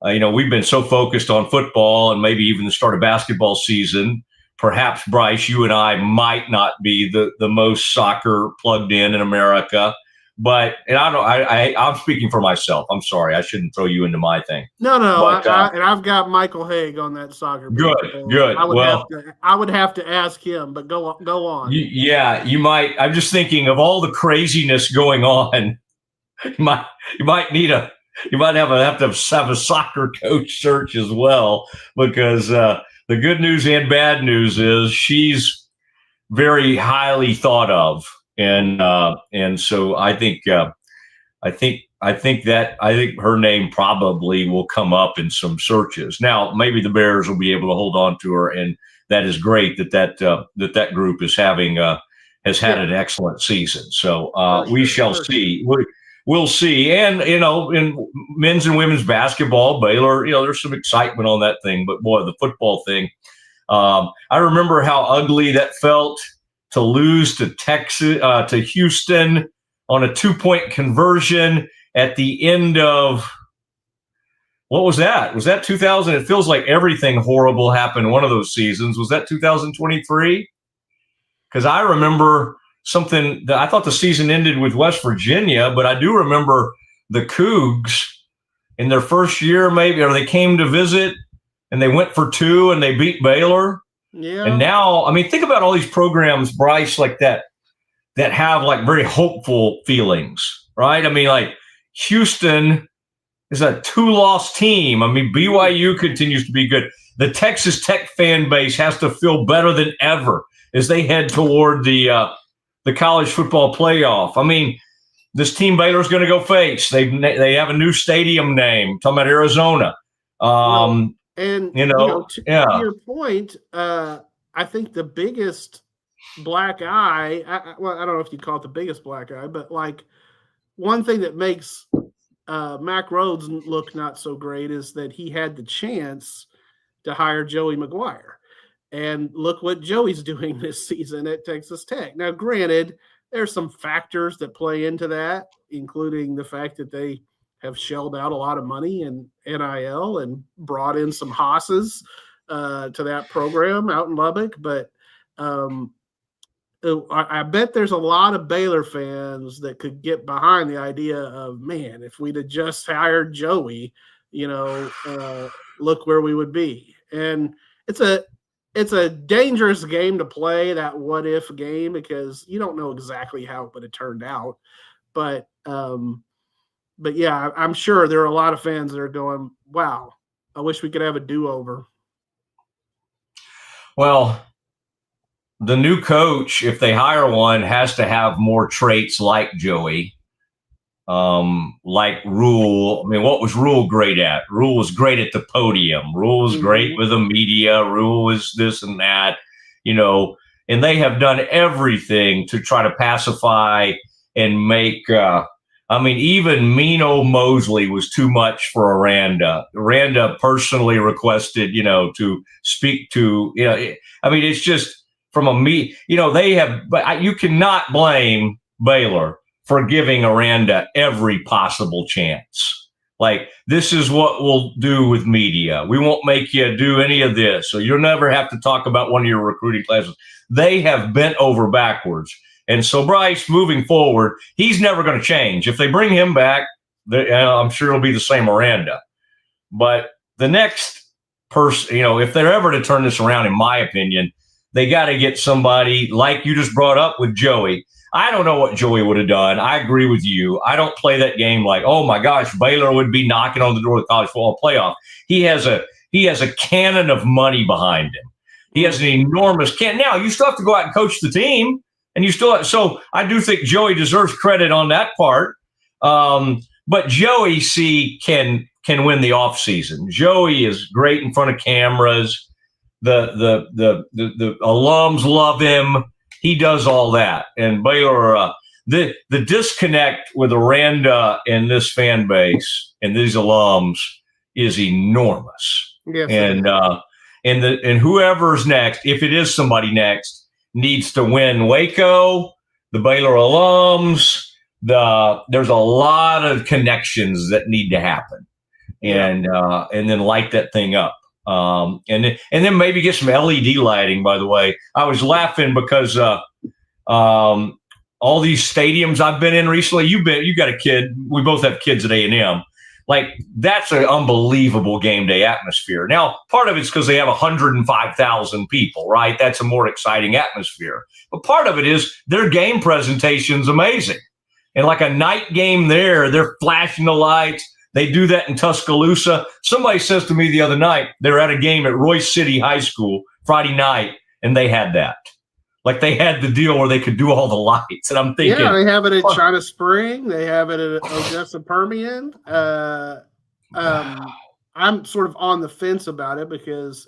Speaker 1: we've been so focused on football and maybe even the start of basketball season. Perhaps, Bryce, you and I might not be the most soccer plugged in America. But I'm speaking for myself. I'm sorry. I shouldn't throw you into my thing.
Speaker 20: No. But, and I've got Michael Haig on that soccer.
Speaker 1: Good.
Speaker 20: I would have to ask him, but go on.
Speaker 1: You might. I'm just thinking of all the craziness going on. You might have to have a soccer coach search as well, because the good news and bad news is she's very highly thought of. And so I think her name probably will come up in some searches. Now, maybe the Bears will be able to hold on to her, and that is great that group is has had an excellent season. So we shall see. We'll see. And in men's and women's basketball, Baylor, there's some excitement on that thing. But boy, the football thing, I remember how ugly that felt to lose to Texas, to Houston on a 2-point conversion at the end of, what was that? Was that 2000? It feels like everything horrible happened one of those seasons. Was that 2023? Because I remember something that I thought the season ended with West Virginia, but I do remember the Cougs in their first year, maybe, or they came to visit and they went for 2 and they beat Baylor.
Speaker 20: Yeah.
Speaker 1: And now, think about all these programs, Bryce, like that have like very hopeful feelings, right? Like Houston is a 2-loss team. BYU continues to be good. The Texas Tech fan base has to feel better than ever as they head toward the college football playoff. This team Baylor's going to go face. They have a new stadium name. Talking about Arizona.
Speaker 20: To your point, I think the biggest black eye, I don't know if you'd call it the biggest black eye, but like one thing that makes Mack Rhodes look not so great is that he had the chance to hire Joey McGuire. And look what Joey's doing this season at Texas Tech. Now, granted, there's some factors that play into that, including the fact that they have shelled out a lot of money in NIL and brought in some hosses to that program out in Lubbock. But I bet there's a lot of Baylor fans that could get behind the idea of, man, if we'd have just hired Joey, look where we would be. And it's a dangerous game to play, that what if game, because you don't know exactly how it would have turned out. But yeah, I'm sure there are a lot of fans that are going, wow, I wish we could have a do-over.
Speaker 1: Well, the new coach, if they hire one, has to have more traits like Joey, like Rule. What was Rule great at? Rule was great at the podium. Rule was great with the media. Rule was this and that, and they have done everything to try to pacify and make even mean old Mosley was too much for Aranda. Aranda personally requested, to speak to, it's just, from they have, but you cannot blame Baylor for giving Aranda every possible chance. Like, this is what we'll do with media. We won't make you do any of this. So you'll never have to talk about one of your recruiting classes. They have bent over backwards. And so Bryce, moving forward, he's never going to change. If they bring him back, I'm sure it'll be the same Aranda. But the next person, if they're ever to turn this around, in my opinion, they got to get somebody like you just brought up with Joey. I don't know what Joey would have done. I agree with you. I don't play that game like, oh my gosh, Baylor would be knocking on the door of the college football playoff. He has a cannon of money behind him. He has an enormous cannon. Now, you still have to go out and coach the team, and you still have, so I do think Joey deserves credit on that part. But Joey can win the offseason. Joey is great in front of cameras. The alums love him. He does all that. And Baylor, the disconnect with Aranda and this fan base and these alums is enormous.
Speaker 20: Yes,
Speaker 1: and whoever's next, if it is somebody next, needs to win Waco, the Baylor alums. There's a lot of connections that need to happen, and then light that thing up. And then maybe get some LED lighting. By the way, I was laughing because all these stadiums I've been in recently. You got a kid. We both have kids at A&M. Like, that's an unbelievable game day atmosphere. Now, part of it's because they have 105,000 people, right? That's a more exciting atmosphere. But part of it is their game presentation's amazing. And like a night game there, they're flashing the lights. They do that in Tuscaloosa. Somebody says to me the other night, they're at a game at Royce City High School Friday night, and they had that. Like, they had the deal where they could do all the lights. And I'm thinking,
Speaker 20: yeah, they have it at China Spring. They have it at Odessa Permian. I'm sort of on the fence about it because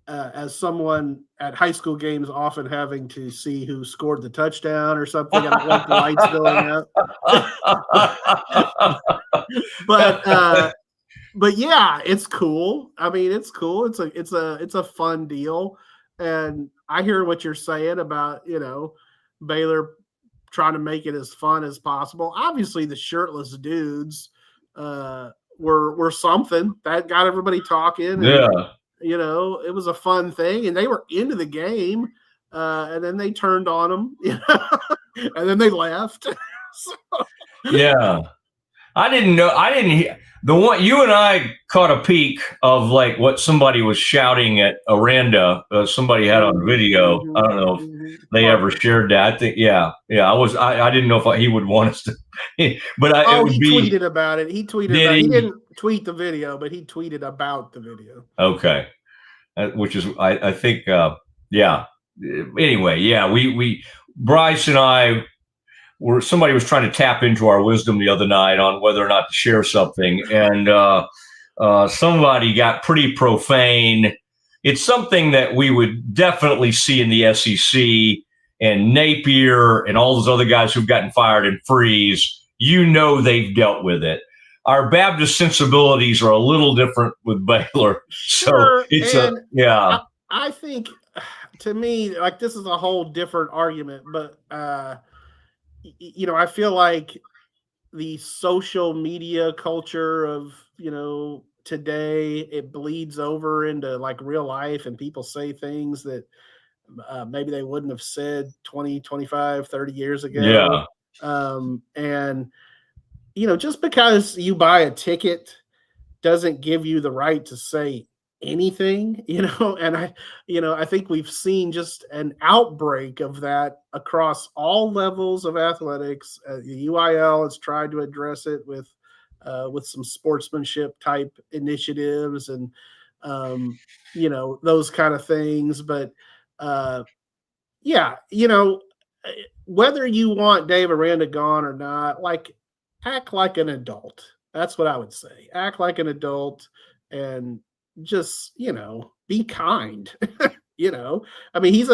Speaker 20: as someone at high school games often having to see who scored the touchdown or something, I don't like the lights going up. But yeah, it's cool. I mean, it's cool. It's a fun deal. And I hear what you're saying about, Baylor trying to make it as fun as possible. Obviously, the shirtless dudes were something that got everybody talking.
Speaker 1: Yeah.
Speaker 20: And, it was a fun thing, and they were into the game, and then they turned on them, and then they left.
Speaker 1: Yeah. I didn't hear the one. You and I caught a peek of like what somebody was shouting at Aranda. Somebody had on video. I don't know if they ever shared that. I think, yeah. I didn't know if he would want us to, but
Speaker 20: he tweeted about it. He didn't tweet the video, but he tweeted about the video.
Speaker 1: Okay, which is I think yeah. Anyway, yeah, we Bryce and I. Somebody was trying to tap into our wisdom the other night on whether or not to share something, and somebody got pretty profane. It's something that we would definitely see in the SEC and Napier and all those other guys who've gotten fired and Freeze. They've dealt with it. Our Baptist sensibilities are a little different with Baylor, so
Speaker 20: sure, I think, to me, like, this is a whole different argument, but I feel like the social media culture of, today, it bleeds over into like real life, and people say things that maybe they wouldn't have said 20, 25, 30 years ago.
Speaker 1: Yeah.
Speaker 20: And, just because you buy a ticket doesn't give you the right to say anything, and I think we've seen just an outbreak of that across all levels of athletics. The UIL has tried to address it with some sportsmanship type initiatives and those kind of things. But whether you want Dave Aranda gone or not, like, act like an adult. That's what I would say. Act like an adult and just, be kind. I mean,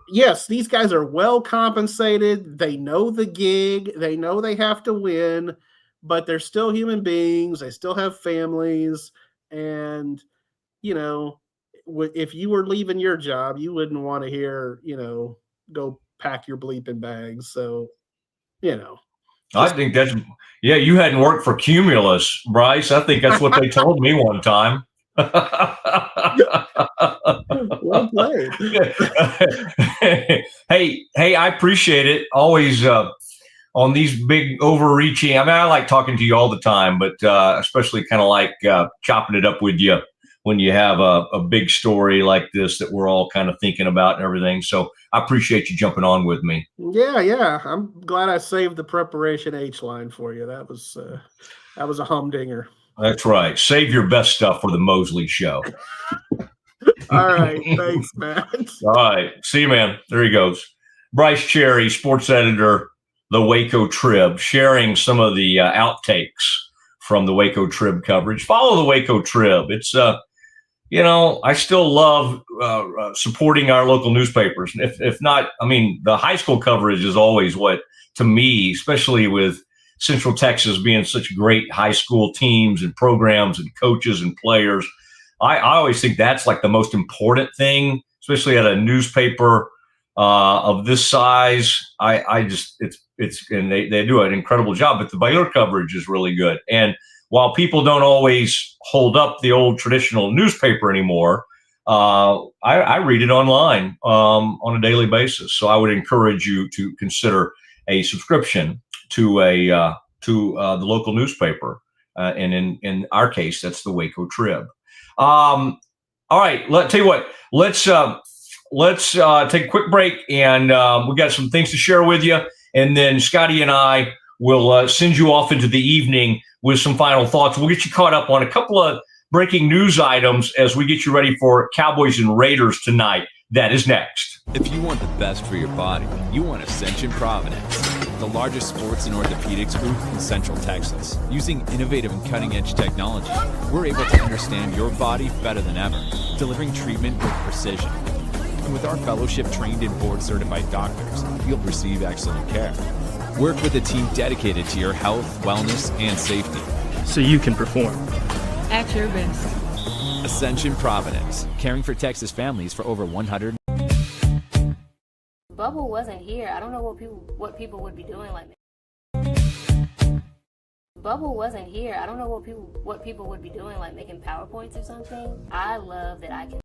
Speaker 20: yes, these guys are well compensated. They know the gig. They know they have to win, but they're still human beings. They still have families. And, if you were leaving your job, you wouldn't want to hear, go pack your bleeping bags. So,
Speaker 1: I think that's, you hadn't worked for Cumulus, Bryce. I think that's what they told me one time.
Speaker 20: Well played.
Speaker 1: Hey, I appreciate it. Always on these big overreaching. I mean, I like talking to you all the time, but especially kind of like chopping it up with you when you have a big story like this that we're all kind of thinking about and everything. So I appreciate you jumping on with me.
Speaker 20: Yeah. I'm glad I saved the preparation H line for you. That was a humdinger.
Speaker 1: That's right. Save your best stuff for the Mosley show.
Speaker 20: All right. Thanks, Matt.
Speaker 1: All right. See you, man. There he goes. Bryce Cherry, sports editor, the Waco Trib, sharing some of the outtakes from the Waco Trib coverage. Follow the Waco Trib. It's, I still love supporting our local newspapers. If not, I mean, the high school coverage is always what, to me, especially with Central Texas being such great high school teams and programs and coaches and players, I always think that's like the most important thing, especially at a newspaper of this size. And they do an incredible job, but the Baylor coverage is really good. And while people don't always hold up the old traditional newspaper anymore, I read it online on a daily basis. So I would encourage you to consider a subscription to the local newspaper, and in our case, that's the Waco Trib. All right, tell you what. Let's take a quick break, and we got some things to share with you, and then Scotty and I will send you off into the evening with some final thoughts. We'll get you caught up on a couple of breaking news items as we get you ready for Cowboys and Raiders tonight. That is next.
Speaker 9: If you want the best for your body, you want Ascension Providence, the largest sports and orthopedics group in Central Texas. Using innovative and cutting-edge technology, we're able to understand your body better than ever, delivering treatment with precision. And with our fellowship-trained and board-certified doctors, you'll receive excellent care. Work with a team dedicated to your health, wellness, and safety.
Speaker 10: So you can perform
Speaker 11: at your best.
Speaker 9: Ascension Providence, caring for Texas families for over 100.
Speaker 21: Bubble wasn't here. I don't know what people would be doing like that. Bubble wasn't here. I don't know what people would be doing, like making PowerPoints or something. I love that I can.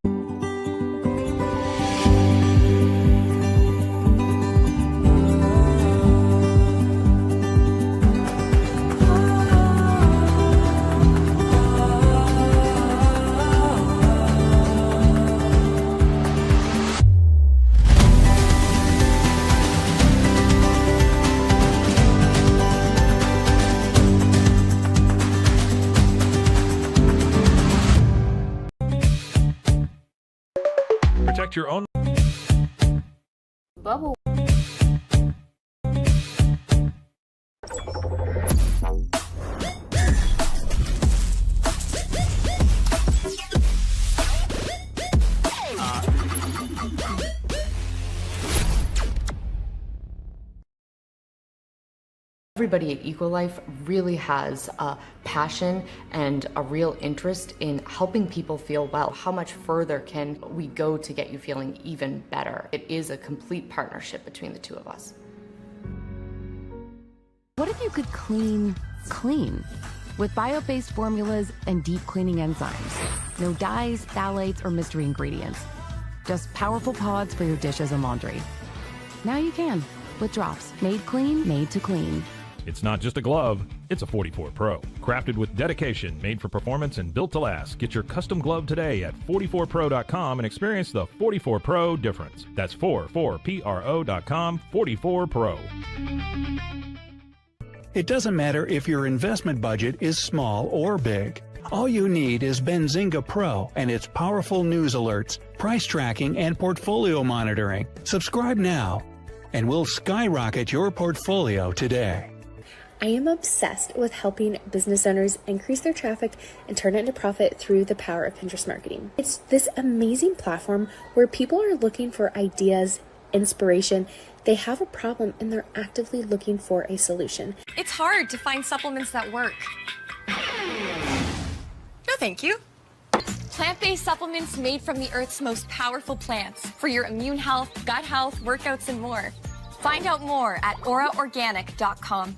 Speaker 5: Protect your own
Speaker 21: Bubble.
Speaker 3: Everybody at Equalife really has a passion and a real interest in helping people feel well. How much further can we go to get you feeling even better? It is a complete partnership between the two of us.
Speaker 4: What if you could clean clean? With bio-based formulas and deep cleaning enzymes. No dyes, phthalates, or mystery ingredients. Just powerful pods for your dishes and laundry. Now you can, with drops made clean, made to clean.
Speaker 5: It's not just a glove, it's a 44 Pro. Crafted with dedication, made for performance, and built to last. Get your custom glove today at 44pro.com and experience the 44 Pro difference. That's 44pro.com, 44 Pro.
Speaker 6: It doesn't matter if your investment budget is small or big. All you need is Benzinga Pro and its powerful news alerts, price tracking, and portfolio monitoring. Subscribe now, and we'll skyrocket your portfolio today.
Speaker 7: I am obsessed with helping business owners increase their traffic and turn it into profit through the power of Pinterest marketing. It's this amazing platform where people are looking for ideas, inspiration. They have a problem and they're actively looking for a solution.
Speaker 8: It's hard to find supplements that work. No, thank you. Plant-based supplements made from the Earth's most powerful plants for your immune health, gut health, workouts, and more. Find out more at auraorganic.com.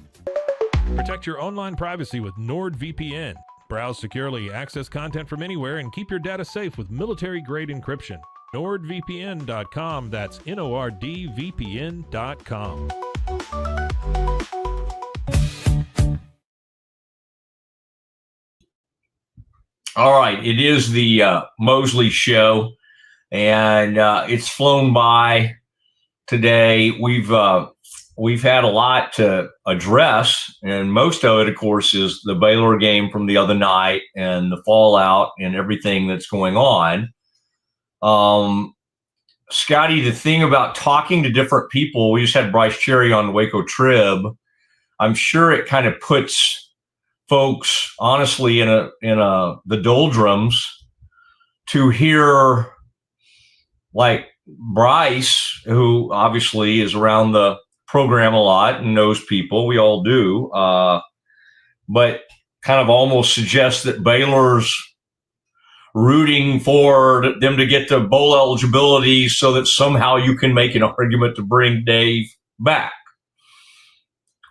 Speaker 5: Protect your online privacy with NordVPN. Browse securely, access content from anywhere, and keep your data safe with military-grade encryption. NordVPN.com. That's NORDVPN.com.
Speaker 1: All right, it is the Mosley show, and it's flown by today. We've had a lot to address, and most of it, of course, is the Baylor game from the other night and the fallout and everything that's going on. Scotty, the thing about talking to different people, we just had Bryce Cherry on the Waco Trib. I'm sure it kind of puts folks honestly in the doldrums to hear like Bryce, who obviously is around the program a lot and knows people. We all do. But kind of almost suggests that Baylor's rooting for them to get to bowl eligibility so that somehow you can make an argument to bring Dave back.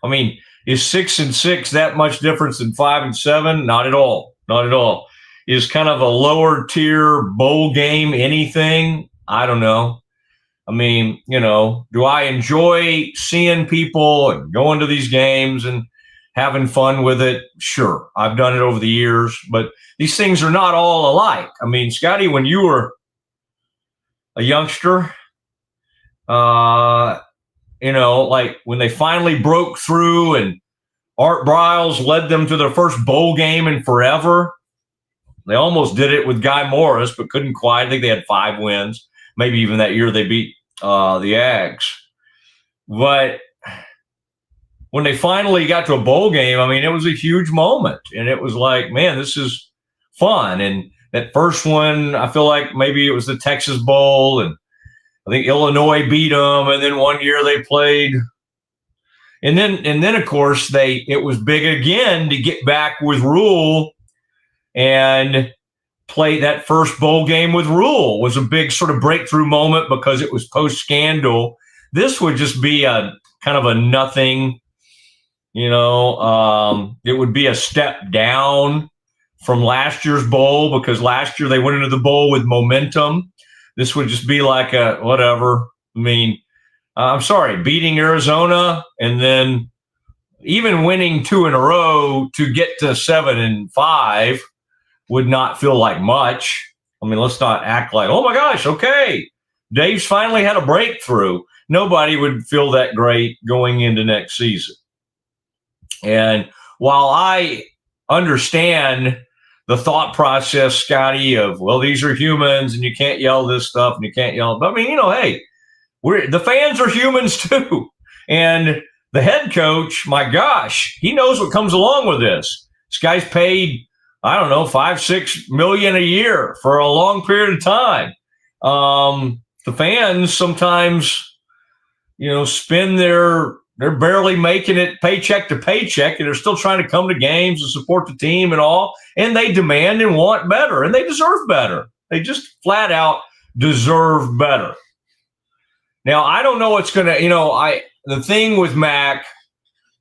Speaker 1: I mean, is 6-6 that much difference than 5-7? Not at all. Not at all. Is kind of a lower tier bowl game anything? I don't know. I mean, do I enjoy seeing people and going to these games and having fun with it? Sure. I've done it over the years, but these things are not all alike. I mean, Scotty, when you were a youngster, like when they finally broke through and Art Briles led them to their first bowl game in forever. They almost did it with Guy Morris, but couldn't quite. I think they had 5 wins. Maybe even that year they beat the Ags. But when they finally got to a bowl game, I mean, it was a huge moment. And it was like, man, this is fun. And that first one, I feel like maybe it was the Texas Bowl, and I think Illinois beat them. And then one year they played. And then of course, it was big again to get back with Rule and play that first bowl game with Rule. Was a big sort of breakthrough moment because it was post-scandal. This would just be a kind of a nothing, it would be a step down from last year's bowl because last year they went into the bowl with momentum. This would just be like a whatever. I mean, I'm sorry, beating Arizona and then even winning 2 in a row to get to 7-5 would not feel like much. I mean, let's not act like, oh my gosh, okay, Dave's finally had a breakthrough. Nobody would feel that great going into next season. And while I understand the thought process, Scotty, of, well, these are humans and you can't yell this stuff and you can't yell. But I mean, hey, the fans are humans too. And the head coach, my gosh, he knows what comes along with this. This guy's paid, I don't know, $5-6 million a year for a long period of time. The fans sometimes, they're barely making it paycheck to paycheck, and they're still trying to come to games and support the team and all. And they demand and want better, and they deserve better. They just flat out deserve better. Now, I don't know what's going to, the thing with Mac,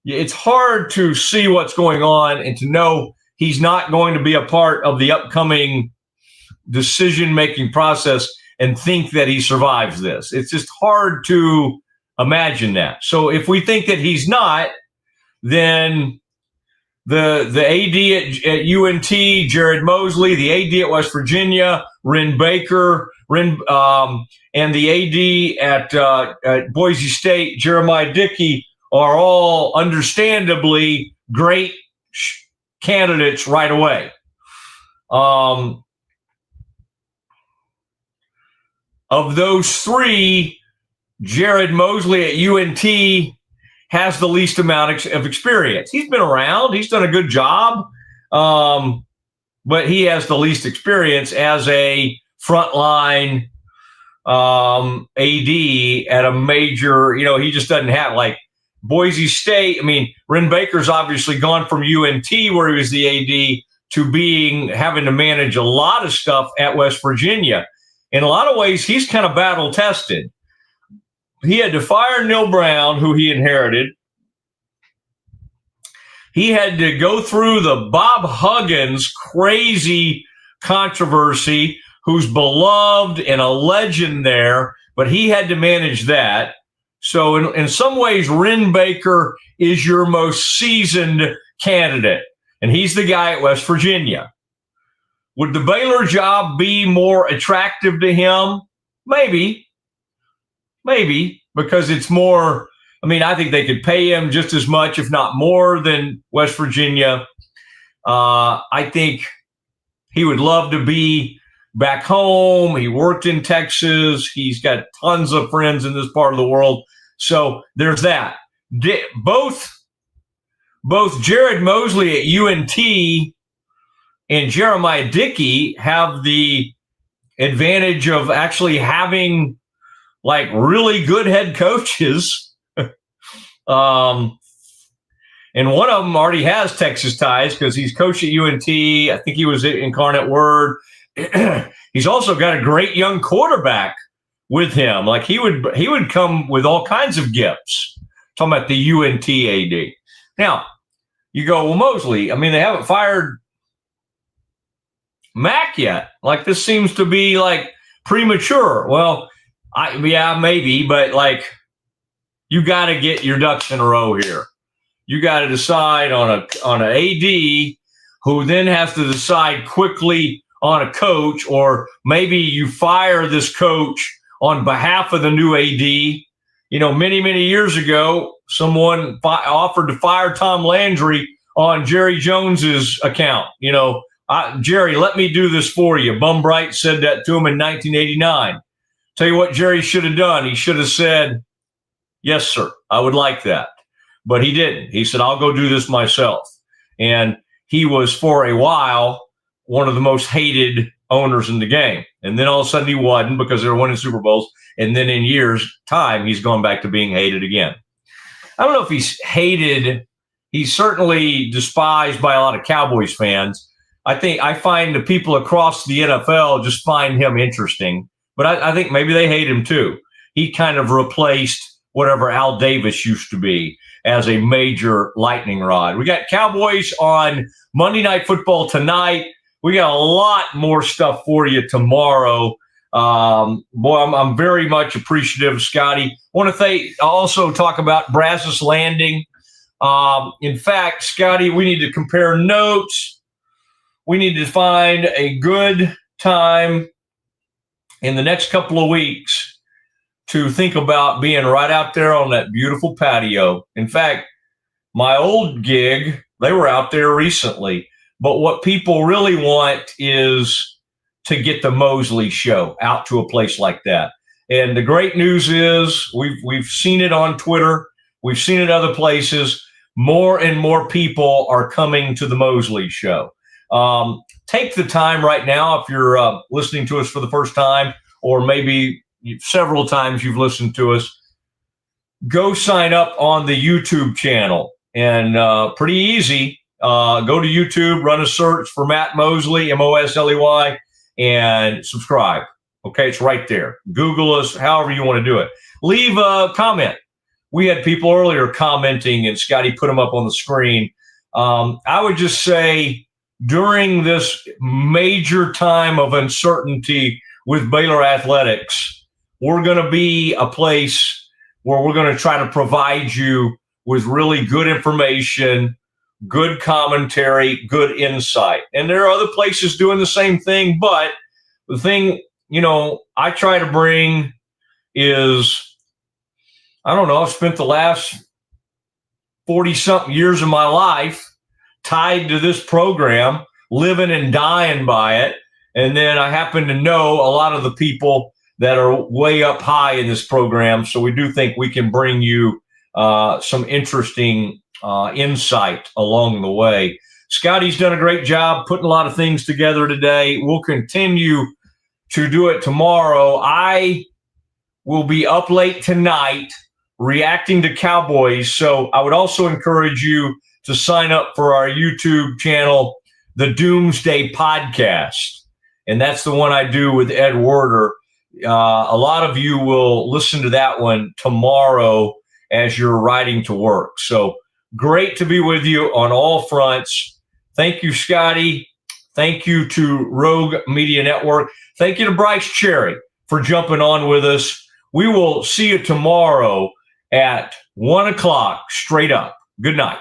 Speaker 1: it's hard to see what's going on and to know he's not going to be a part of the upcoming decision-making process and think that he survives this. It's just hard to imagine that. So if we think that he's not, then the AD at UNT, Jared Mosley, the AD at West Virginia, Ren Baker, and the AD at Boise State, Jeremiah Dickey, are all understandably great candidates right away. Of those 3, Jared Mosley at UNT has the least amount of experience. He's been around. He's done a good job. But he has the least experience as a frontline AD at a major, he just doesn't have, like, Boise State. I mean, Ren Baker's obviously gone from UNT, where he was the AD, to having to manage a lot of stuff at West Virginia. In a lot of ways, he's kind of battle tested. He had to fire Neil Brown, who he inherited. He had to go through the Bob Huggins crazy controversy, who's beloved and a legend there, but he had to manage that. So in some ways, Ren Baker is your most seasoned candidate, and he's the guy at West Virginia. Would the Baylor job be more attractive to him? Maybe, because it's more, I mean, I think they could pay him just as much, if not more, than West Virginia. I think he would love to be back home. He worked in Texas. He's got tons of friends in this part of the world. So there's that. Both Jared Mosley at UNT and Jeremiah Dickey have the advantage of actually having like really good head coaches. And one of them already has Texas ties because he's coached at UNT. I think he was at Incarnate Word. He's also got a great young quarterback with him. Like he would come with all kinds of gifts. Talking about the UNT AD. Now, you go, well, Mosley, I mean, they haven't fired Mac yet. Like this seems to be like premature. Well, yeah, maybe, but like you got to get your ducks in a row here. You got to decide on an AD who then has to decide quickly on a coach, or maybe you fire this coach on behalf of the new AD. You know, many, many years ago, someone offered to fire Tom Landry on Jerry Jones's account. You know, Jerry, let me do this for you. Bum Bright said that to him in 1989. Tell you what Jerry should have done. He should have said, yes, sir, I would like that. But he didn't. He said, I'll go do this myself. And he was, for a while, one of the most hated owners in the game. And then all of a sudden he wasn't because they were winning Super Bowls. And then in years' time, he's gone back to being hated again. I don't know if he's hated. He's certainly despised by a lot of Cowboys fans. I find the people across the NFL just find him interesting. But I think maybe they hate him too. He kind of replaced whatever Al Davis used to be as a major lightning rod. We got Cowboys on Monday Night Football tonight. We got a lot more stuff for you tomorrow. Boy, I'm very much appreciative, Scotty. Want to also talk about Brazos Landing. In fact, Scotty, we need to compare notes. We need to find a good time in the next couple of weeks to think about being right out there on that beautiful patio. In fact, my old gig, they were out there recently. But what people really want is to get the Mosley show out to a place like that. And the great news is we've seen it on Twitter. We've seen it other places. More and more people are coming to the Mosley show. Take the time right now, if you're listening to us for the first time, or maybe several times you've listened to us, go sign up on the YouTube channel. And pretty easy. Go to YouTube, run a search for Matt Mosley, Mosley, and subscribe. Okay, it's right there. Google us, however you want to do it. Leave a comment. We had people earlier commenting, and Scotty put them up on the screen. I would just say during this major time of uncertainty with Baylor athletics, we're going to be a place where we're going to try to provide you with really good information, good commentary, good insight. And there are other places doing the same thing, but the thing, I try to bring is, I don't know, I've spent the last 40-something years of my life tied to this program, living and dying by it. And then I happen to know a lot of the people that are way up high in this program. So we do think we can bring you some interesting insight along the way. Scotty's done a great job putting a lot of things together today. We'll continue to do it tomorrow. I will be up late tonight reacting to Cowboys. So I would also encourage you to sign up for our YouTube channel the Doomsday Podcast. And that's the one I do with Ed Werder. A lot of you will listen to that one tomorrow as you're riding to work. So great to be with you on all fronts. Thank you, Scotty. Thank you to Rogue Media Network. Thank you to Bryce Cherry for jumping on with us. We will see you tomorrow at 1 o'clock straight up. Good night.